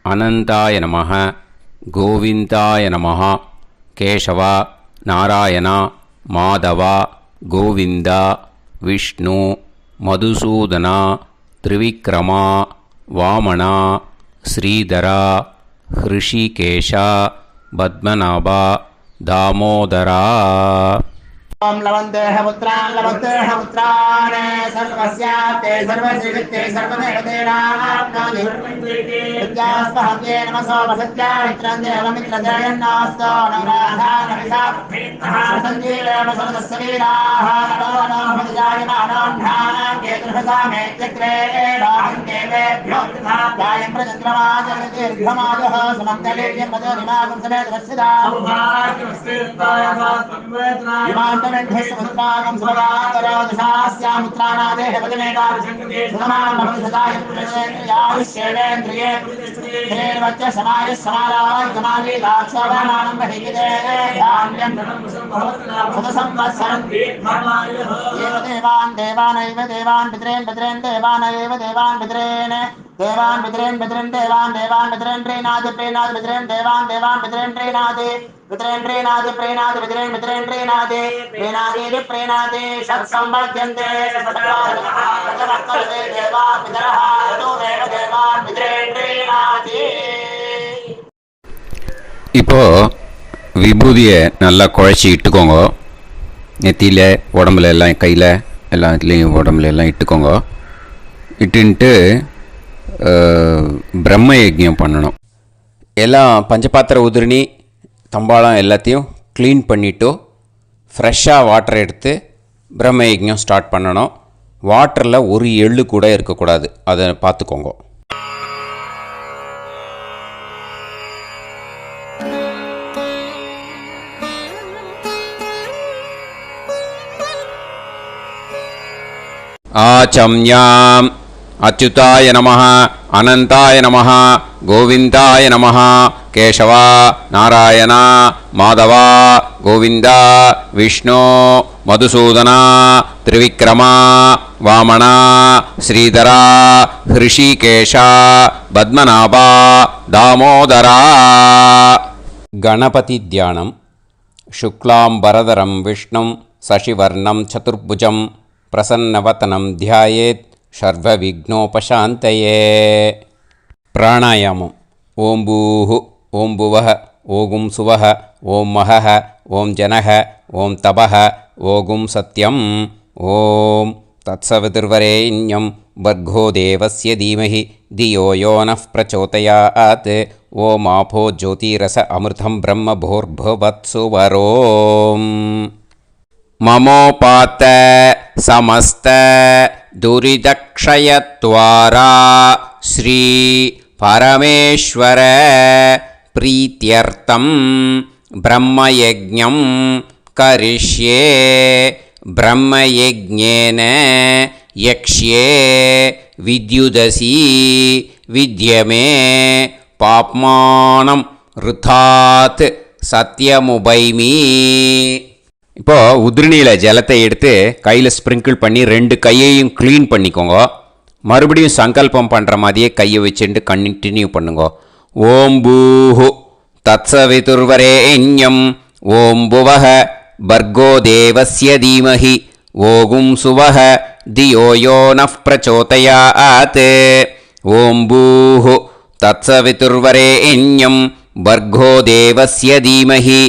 அனந்தாய நமஹ, கோவிந்தாய நமஹ, கேசவா, நாராயணா, மாதவா, கோவிந்தா, விஷ்ணு, மதுசூதனா, திரிவிக்ரமா, வாமனா, ஸ்ரீதரா, ஹிருஷிகேஷா, பத்மநாபா, தாமோதரா. ओम लवन्तेह पुत्रान् लवन्तेह पुत्रान् सर्वस्याते सर्वश्रीवित्ते सर्वदेवतेनाप्नोति विद्यास्पहते नमसो वसत्या मित्रं देवमित्रजयन्नास्तो नवराधानविषाप्तः सञ्जीवेमसोदस्सवीराः नमो नमः जायमानोऽन्धानां केतुर्भसामे चक्रे बाहं देवेभ्यो गायं प्रचन्द्रमाजगदीर्घमाजः सुमङ्गलेर्यं पदो निमागं समेत वत्सदा पुत्रागं सुभगान्तरोदशास्यामित्राणादेह पदमेकाभिषङ्कृते सुतमानमभिसदायुष्येवेन्द्रिये हेर्वच्च समायः समाराय कमाली दाक्षावानानं बहिगिदे धान्यं सदसंवत्सरं देवान् देवानैव देवान् पितॄन् पितॄन् देवानैव देवान् पितॄन् देवान् पितॄन् पितॄन् देवान् देवान् पितॄन् प्रीणाति प्रीणाति पितॄन् देवान् देवान् पितॄन् प्रीणाति पितॄन् प्रीणाति प्रीणाति पितॄन् पितॄन् प्रीणाति प्रीणाति प्रीणाति षट्संवर्ध्यन्ते देवा पितरः ततोदेव देवान् पितॄन् प्रीणाति. இப்போ விபூதியை நல்லா குழச்சி இட்டுக்கோங்க. நெத்தியில், உடம்புல எல்லாம், கையில் எல்லாத்துலேயும் உடம்புல எல்லாம் இட்டுக்கோங்க. இட்டுன்ட்டு பிரம்ம யஜ்ஞம் பண்ணணும். எல்லாம் பஞ்சபாத்திர உதிரணி தம்பாளம் எல்லாத்தையும் க்ளீன் பண்ணிவிட்டு ஃப்ரெஷ்ஷாக வாட்டர் எடுத்து பிரம்ம யஜ்ஞம் ஸ்டார்ட் பண்ணணும். வாட்டரில் ஒரு எள்ளு கூட இருக்கக்கூடாது, அதை பார்த்துக்கோங்க. ஆச்சம்யாம் அச்சுதாய நமஹ, அனந்தாய நமஹ, கோவிந்தாய நமஹ, கேசவா, நாராயணா, மாதவா, கோவிந்தா, விஷ்ணு, மதுசூதனா, திரிவிக்ரமா, வாமனா, ஸ்ரீதரா, ஹிருஷிகேஷா, பத்மநாபா, தாமோதரா. கணபதி தியானம். சுக்லாம்பரதரம் விஷ்ணும் சசிவர்ணம் சதுர்புஜம் பிரசன்னவதனம் தியாயேத் சர்வவிக்னோபசாந்தயே. பிராணாயாமம். ஓம் பூஹு, ஓம் புவஹ, ஓகும் சுவஹ, ஓம் மஹஹ, ஓம் ஜனஹ, ஓம் தபஹ, ஓகும் சத்யம். ஓம் தத்சவிதுர்வரேண்யம் வர்கோ தேவஸ்ய தீமஹி தியோ யோ நः பிரச்சோதயாத். ஓம் ஆபோ ஜோதிரஸ அமிர்தம் பிரம்ம பூர்புவத்சு வரோம். மமோபாத்த சமஸ்த துரிதக்ஷயத்வாரா ஸ்ரீ பரமேஸ்வர பிரீத்யர்த்தம் பிரம்மயஜ்ஞம் கரிஷ்யே. பிரம்மயஜ்ஞேன யக்ஷ்யே வித்யுதசி வித்யமே பாப்மானம் ருதாத் சத்யமுபைமி. இப்போது உதிரணியில் ஜலத்தை எடுத்து கையில் ஸ்ப்ரிங்கிள் பண்ணி 2 கையையும் க்ளீன் பண்ணிக்கோங்க. மறுபடியும் சங்கல்பம் பண்ணுற மாதிரியே கையை வச்சுட்டு கண்டினியூ பண்ணுங்க. ஓம் பூஹு தத்சவிதுர்வரேண்யம் ஓம் புவஹ பர்கோ தேவஸ்ய தீமஹி ஓகும் சுவஹ தியோ யோ நः பிரச்சோதயாத். ஓம் பூஹு தத்சவிதுர்வரேண்யம் பர்கோ தேவஸ்ய தீமஹி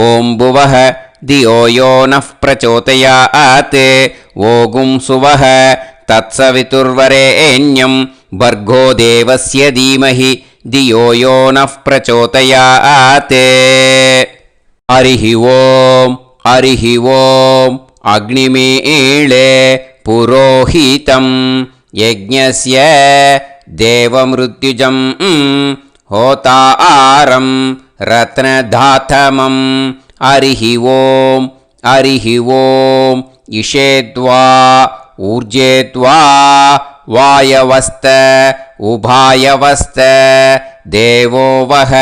ஓம் புவஹ தியோ யோ நः பிரச்சோதயாத். ஓகும் சுவஹ தத்சவிதுர்வரேண்யம் பர்கோ தேவஸ்ய தீமஹி धियो यो नः प्रचोदयात् हरिः ओम् अग्निमीळे पुरोहितं यज्ञस्य देवमृत्युजं होतारं रत्नधातमं हरिः ओम् इषेद्वा ऊर्जेद्वा वायवस्त उभायवस्त देवो वः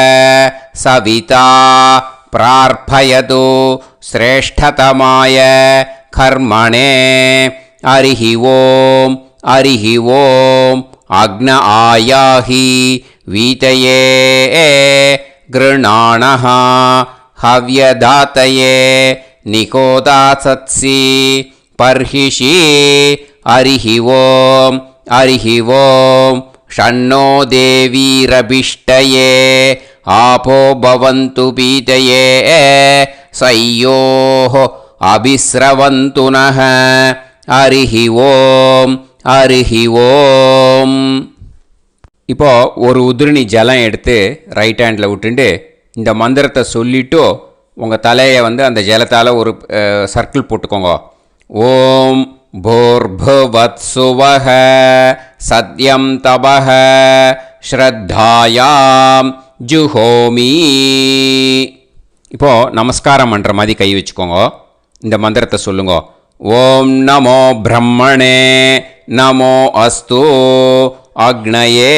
सविता प्रार्थयतु श्रेष्ठतमाय कर्मणे हरिः ओम् अग्न आयाहि वीतये गृणाणः हव्यदातये निकोदासत्सि पर्हिषि हरिः ओम् षण्णो देवीरभिष्टये आपो भवन्तु पीतये सयोः अभिस्रवन्तु नः हरिः ओम् இப்போ ஒரு உதிரணி ஜலம் எடுத்து ரைட் ஹேண்டில் விட்டுண்டு இந்த மந்திரத்தை சொல்லிவிட்டு உங்கள் தலையை வந்து அந்த ஜலத்தால் ஒரு சர்க்கிள் போட்டுக்கோங்க. ஓம் भूर्भुवत्सुवः सत्यं तपः ஸ்ரத்தாயாம் ஜுஹோமி. இப்போது நமஸ்காரம் பண்ணுற மாதிரி கை வச்சுக்கோங்க. இந்த மந்திரத்தை சொல்லுங்க. ஓம் நமோ பிரம்மணே நமோ அஸ்து அக்னயே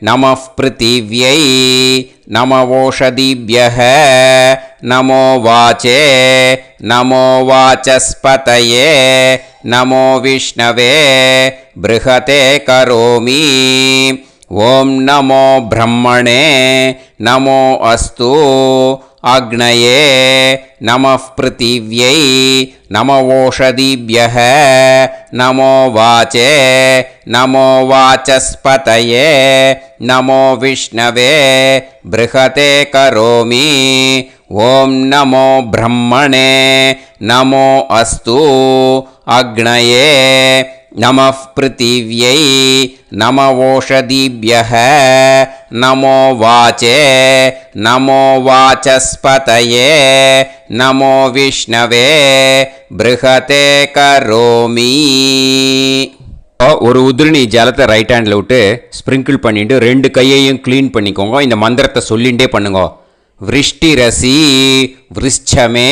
நமः பிருத்திவ்யை நமவோஷதிभ्यः நமோ வாச்சே நமோ வாசஸ்பதயே நமோ விஷ்ணவே ப்ருஹதே கரோமி. ஓம் நமோ பிரம்மணே நமோ அஸ்து அக்னயே நமः பிருத்திவ்யை நமவோஷதிभ्यः நமோ வாச்சே நமோ வாசஸ்பதயே நமோ விஷ்ணவே ப்ருஹதே கரோமி. ஓம் நமோ பிரம்மணே நமோ அஸ்து அக்னயே நமः பிருத்திவ்யை நமவோஷதிभ्यः நமோ வாச்சே நமோ வாசஸ்பதயே நமோ விஷ்ணவே ப்ருஹதே கரோமி. ஒரு உதிரணி ஜலத்தை ரைட் ஹேண்டில் விட்டு ஸ்ப்ரிங்கிள் பண்ணிட்டு ரெண்டு கையையும் க்ளீன் பண்ணிக்கோங்க. இந்த மந்திரத்தை சொல்லிகிட்டே பண்ணுங்க. விருஷ்டிரசி விருஷ்சமே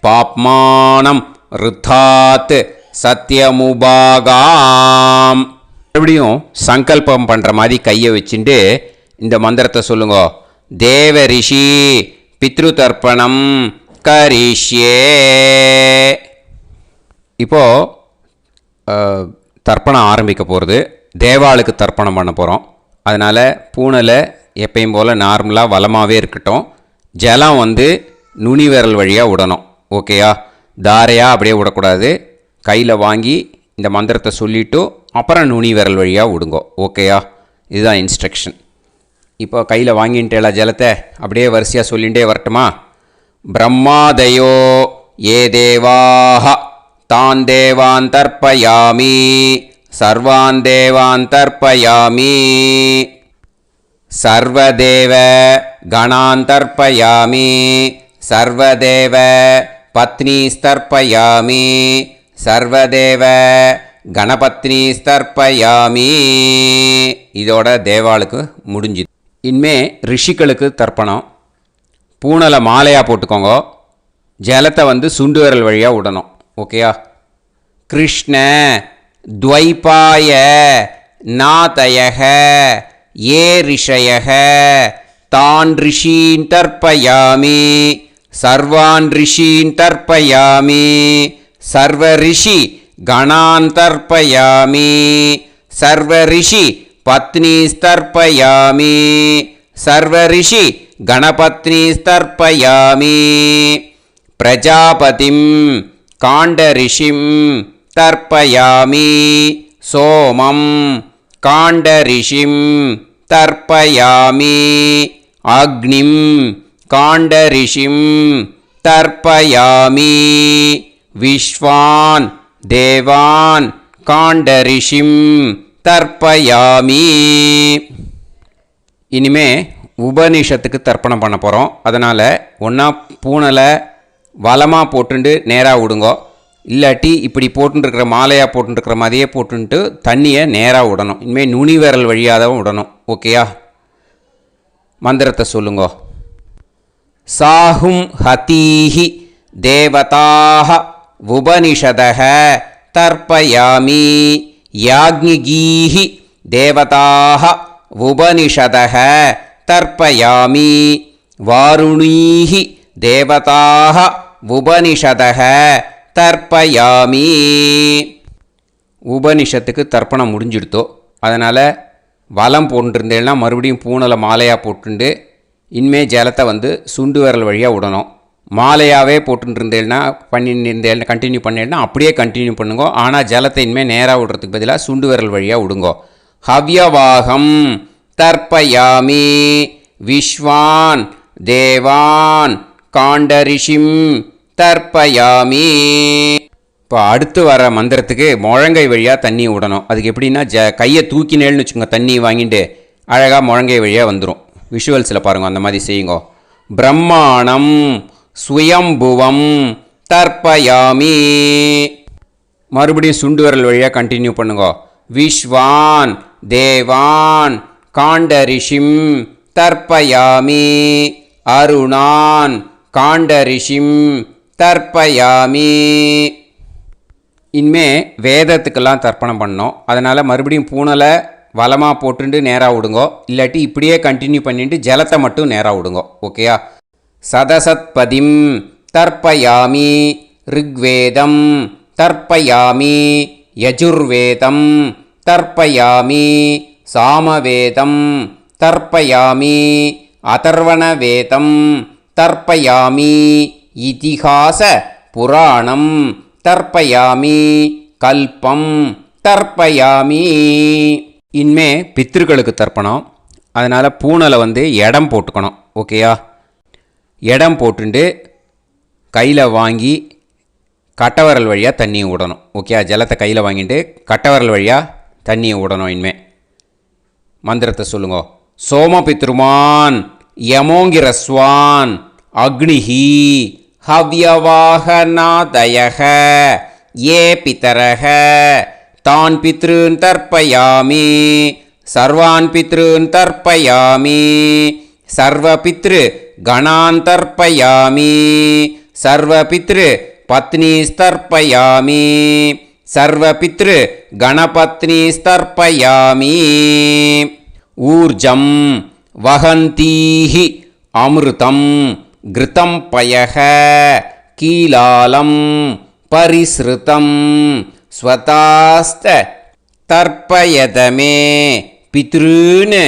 பாப்மானம் ருத்தாத் சத்யமுபாகாம். மறுபடியும் சங்கல்பம் பண்ணுற மாதிரி கையை வச்சுட்டு இந்த மந்திரத்தை சொல்லுங்க. தேவ ரிஷி பித்ரு தர்ப்பணம் கரிஷ்யே. இப்போது தர்ப்பணம் ஆரம்பிக்க போகிறது. தேவாளுக்கு தர்ப்பணம் பண்ண போகிறோம். அதனால் பூனலை எப்பயும் போல் நார்மலாக வளமாகவே இருக்கட்டும். ஜலம் வந்து நுனி விரல் வழியாக விடணும். ஓகேயா? தாரையாக அப்படியே விடக்கூடாது. கையில் வாங்கி இந்த மந்திரத்தை சொல்லிவிட்டு அப்புறம் நுனி விரல் வழியாக விடுங்கோ. ஓகேயா? இதுதான் இன்ஸ்ட்ரக்ஷன். இப்போ கையில் வாங்கிட்டேல ஜலத்தை அப்படியே வரிசையாக சொல்லிகிட்டே வரட்டுமா? பிரம்மாதயோ ஏ தேவாஹ தான் தேவான் தர்ப்பயாமி சர்வான் தேவான் தர்ப்பயாமி சர்வதேவ கணான் தர்ப்பயாமி சர்வதேவ பத்னீஸ்தர்ப்பயாமி சர்வதேவ கணபத்னி ஸ்தர்ப்பயாமி. இதோட தேவாளுக்கு முடிஞ்சுது. இனிமே ரிஷிகளுக்கு தர்ப்பணம். பூனலை மாலையாக போட்டுக்கோங்க. ஜலத்தை வந்து சுண்டு விரல் வழியாக விடணும். ஓகேயா? கிருஷ்ண துவைபாய நாதயக ஏ ரிஷயக தான் ரிஷீன் தர்ப்பயாமி சர்வான் ரிஷீன் தர்ப்பயாமி சர்வ ரிஷி கணான் தர்ப்பயாமி சர்வ ரிஷி பத்னீஸ்தர்ப்பயாமி சர்வ ரிஷி கணபத்னீஸ்தர்ப்பயாமி பிரஜாபதிம் காண்டரிஷிம் தர்ப்பயாமி சோமம் காண்டரிஷிம் தர்ப்பயாமி அக்னிம் காண்டரிஷிம் தர்ப்பயாமி விஸ்வான் தேவான் காண்டரிஷிம் தர்ப்பயாமி. இனிமே உபநிஷத்துக்கு தர்ப்பணம் பண்ண போகிறோம். அதனால் ஒன்றா பூனலை வலமாக போட்டுண்டு நேராக விடுங்கோ, இல்லாட்டி இப்படி போட்டுருக்கிற மாலையாக போட்டுருக்கிற மாதிரியே போட்டுன்ட்டு தண்ணியை நேராக விடணும். இனிமேல் நுனி விரல் வழியாக தான் விடணும். ஓகேயா? மந்திரத்தை சொல்லுங்கோ. சாஹும் ஹதீஹி தேவதாக உபனிஷதக தர்ப்பயாமி யாக்ஞிகீஹி தேவதாக உபனிஷதக தர்ப்பயாமி வாருணீஹி தேவதாக உபனிஷதக தர்ப்பயாமி. உபனிஷத்துக்கு தர்ப்பணம் முடிஞ்சிடுத்தோ, அதனால் வலம் போட்டுருந்தேன்னா மறுபடியும் பூனலை மாலையாக போட்டுண்டு இனிமே ஜலத்தை சுண்டு விரல் வழியாக விடணும். மாலையாகவே போட்டுருந்தேன்னா பண்ணியிருந்தேன் கண்டினியூ பண்ணேன்னா அப்படியே கண்டினியூ பண்ணுங்க. ஆனால் ஜலத்தை இனிமேல் நேராக விடுறதுக்கு பதிலாக சுண்டு விரல் வழியாக விடுங்கோ. ஹவ்யவாகம் தர்ப்பயாமி விஸ்வான் தேவான் காண்டரிஷிம் தர்ப்பயாமி. இப்போ அடுத்து வர மந்திரத்துக்கு முழங்கை வழியாக தண்ணி விடணும். அதுக்கு எப்படின்னா கையை தூக்கினேன்னு வச்சுக்கோங்க, தண்ணி வாங்கிட்டு அழகாக முழங்கை வழியாக வந்துடும். விஷுவல்ஸில் பாருங்கள், அந்த மாதிரி செய்யுங்கோ. பிரம்மாணம் சுயம்புவம் தர்ப்பயாமி. மறுபடியும் சுண்டு விரல் வழியாக கண்டினியூ பண்ணுங்கோ. விஸ்வான் தேவான் காண்டரிஷிம் தர்ப்பயாமி அருணான் காண்டரிஷிம் தர்ப்பயாமி. இனிமே வேதத்துக்கெல்லாம் தர்ப்பணம் பண்ணோம். அதனால் மறுபடியும் பூனலை வலமாக போட்டுட்டு நேராக விடுங்கோ, இல்லாட்டி இப்படியே கண்டினியூ பண்ணிட்டு ஜலத்தை மட்டும் நேராக விடுங்கோ. ஓகேயா? சதசத்பதிம் தர்ப்பயாமி ரிக்வேதம் தர்ப்பயாமி யஜுர்வேதம் தர்ப்பயாமி சாமவேதம் தர்ப்பயாமி அதர்வணவேதம் தர்ப்பயாமி இதிஹாச புராணம் தர்ப்பயாமி கல்பம் தர்ப்பயாமி. இனிமே பித்ருக்களுக்கு தர்ப்பணம். அதனால் பூனலை இடம் போட்டுக்கணும். ஓகேயா? இடம் போட்டுண்டு கையில் வாங்கி கட்டவரல் வழியாக தண்ணியை விடணும். ஓகே? ஜலத்தை கையில் வாங்கிட்டு கட்டவரல் வழியாக தண்ணியை விடணும். இனிமே மந்திரத்தை சொல்லுங்க. சோமபித்ருமான் யமோங்கிரஸ்வான் அக்னிஹி ஹவ்யவாகநாதயக ஏ பிதரக தான் பித்ருன் தர்ப்பயாமி சர்வான் பித்ருன் தர்ப்பயாமி சர்வபித்ரு கணான் தர்ப்பயாமி சர்வபித்ரு பத்னிஸ்தர்ப்பயாமி சர்வபித்ரு கணபத்னிஸ்தர்ப்பயாமி. ஊர்ஜம் வஹந்தீஹி அமிர்தம் கிருதம் பயக கீலாலம் பரிஸ்ருதம் ஸ்வதாஸ்த தர்ப்பயதமே பித்ருன்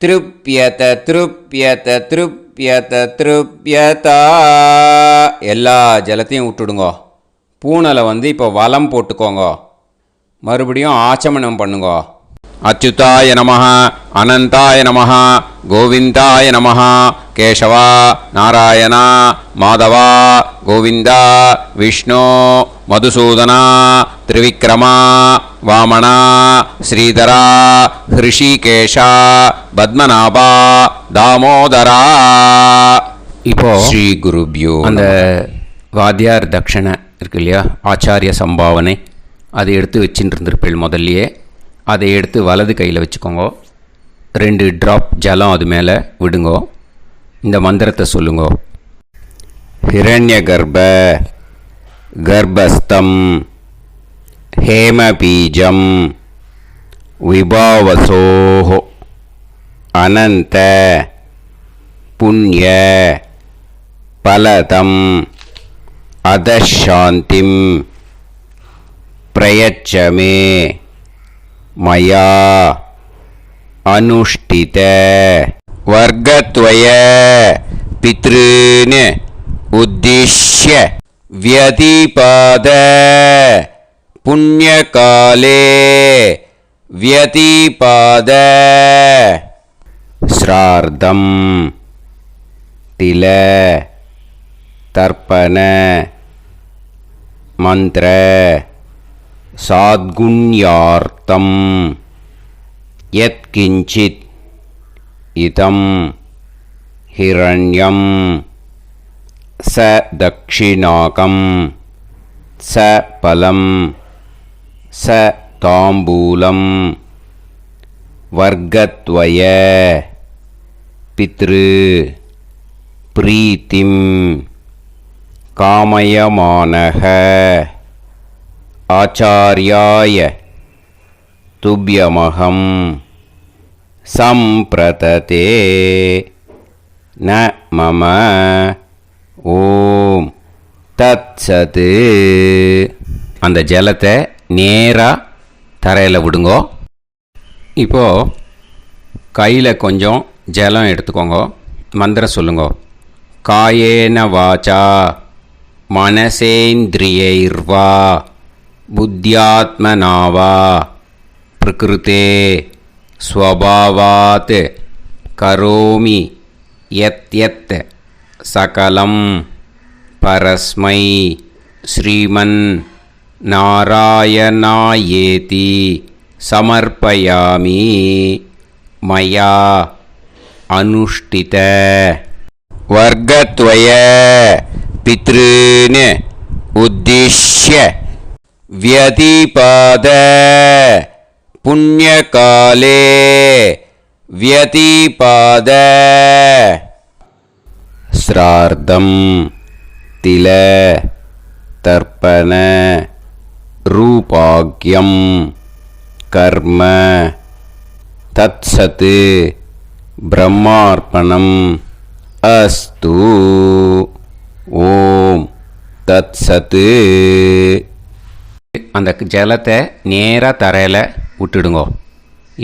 திருப்யத திருப்யத திருப்யத திருப்யதா. எல்லா ஜலத்தையும் விட்டுடுங்கோ. பூனலை இப்போ வலம் போட்டுக்கோங்க. மறுபடியும் ஆச்சமனம் பண்ணுங்க. அச்சுதாய நமஹ அனந்தாய நமஹ கோவிந்தாய நமஹ கேசவா நாராயணா மாதவா கோவிந்தா விஷ்ணு மதுசூதனா திரிவிக்ரமா வாமனா ஸ்ரீதரா ஹிருஷிகேஷா பத்மநாபா தாமோதரா. இப்போ ஸ்ரீ குருப்யோ அந்த வாத்தியார் தட்சணை இருக்கு இல்லையா, ஆச்சாரிய சம்பாவனை, அதை எடுத்து வச்சுட்டு இருந்திருப்பேள். முதல்லையே அதை எடுத்து வலது கையில் வச்சுக்கோங்க. 2 ட்ராப் ஜலம் அது மேலே விடுங்கோ. இந்த மந்திரத்தை சொல்லுங்கோ. ஹிரண்ய கர்ப்ப கர்ப்பஸ்தம் ஹேமபீஜம் விபாவசோஹோ அனந்த புண்ணிய பலதம் அதசாந்திம் பிரயச்சமே மயா அனுஷ்டித வர்க்கத்வய பித்ருன் உத்திஷ்ய வியதிபாத புண்ணியகாலே வியதிபாத ஸ்ரார்த்தம் தில தர்ப்பண மந்திர சாத்குண்யார்த்தம் யத்கிஞ்சித் இதம் ஹிரண்யம் ச தக்ஷிணாகம் ச பலம் ச தாம்பூலம் வர்க்கத்வய பித்ரு பிரீத்திம் காமயமானஹ ஆச்சார்யாய துப்யமகம் சம்பிரததே ந மம ஓம் தத்சத். அந்த ஜலத்தை நேராக தரையில் விடுங்கோ. இப்போது கையில் கொஞ்சம் ஜலம் எடுத்துக்கோங்க. மந்திரம் சொல்லுங்க. காயேன வாச்சா மனசேந்திரியைர்வா புத்தியாத்மனாவா பிரகிருதே ஸ்வபாவாத் கரோமி யத் யத் சகலம் பரஸ்மை ஸ்ரீமன் நாராயணாயேதி சமர்ப்பயாமி மயா அனுஷ்டித வர்க்கத்வய பித்ருன் உத்திஷ்ய व्यतिपाद पुण्यकाले व्यतिपाद श्रार्धं तिल तर्पण रूपाग्यं कर्म तत्सत् ब्रह्मार्पणम् अस्तु. ओम तत्सत्. அந்த ஜலத்தை நேராக தரையில் விட்டுடுங்கோ.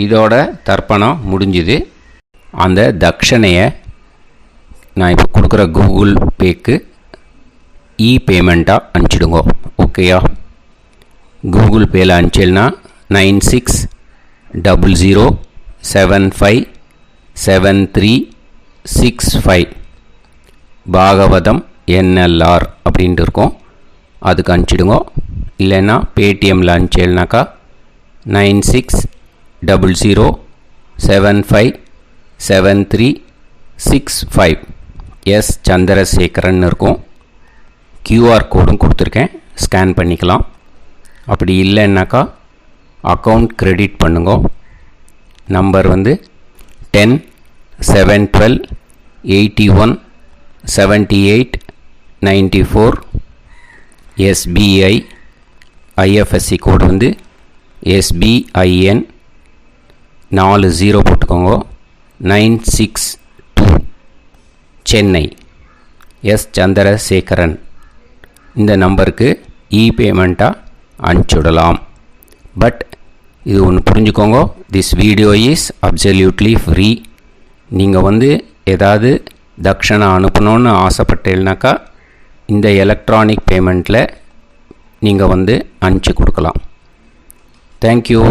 இதோட தர்ப்பணம் முடிஞ்சுது. அந்த தட்சணையை நான் இப்போ கொடுக்குற கூகுள் பேக்கு பேமெண்ட்டாக அனுப்பிச்சிடுங்கோ. ஓகேயா? கூகுள் பேயில் அனுப்பிச்சில்னா 9600757365 பாகவதம் NLR அப்படின்ட்டு இருக்கும். அதுக்கு அனுப்பிச்சிடுங்கோ. இல்லைன்னா பேடிஎம்மில் அனுப்பிச்சேல்னாக்கா 9600757365 எஸ் சந்திரசேகரன் இருக்கும். கியூஆர் கோடும் கொடுத்துருக்கேன், ஸ்கேன் பண்ணிக்கலாம். அப்படி இல்லைன்னாக்கா அக்கௌண்ட் கிரெடிட் பண்ணுங்க. நம்பர் வந்து 10-7-12-81-78-94. எஸ்பிஐ ஐஎஃப்எஸ்சி கோடு வந்து SBIN 40 போட்டுக்கோங்க. 962 சென்னை. எஸ் சந்திரசேகரன். இந்த நம்பருக்கு பேமெண்ட்டாக அனுப்பிச்சுடலாம். பட் இது ஒன்று புரிஞ்சுக்கோங்க, this video is absolutely free. நீங்கள் வந்து ஏதாவது தட்சணை அனுப்பணுன்னு ஆசைப்பட்டீங்கன்னாக்கா இந்த எலக்ட்ரானிக் பேமெண்ட்டில் நீங்கள் வந்து அனுப்பிச்சி கொடுக்கலாம். தேங்க்யூ.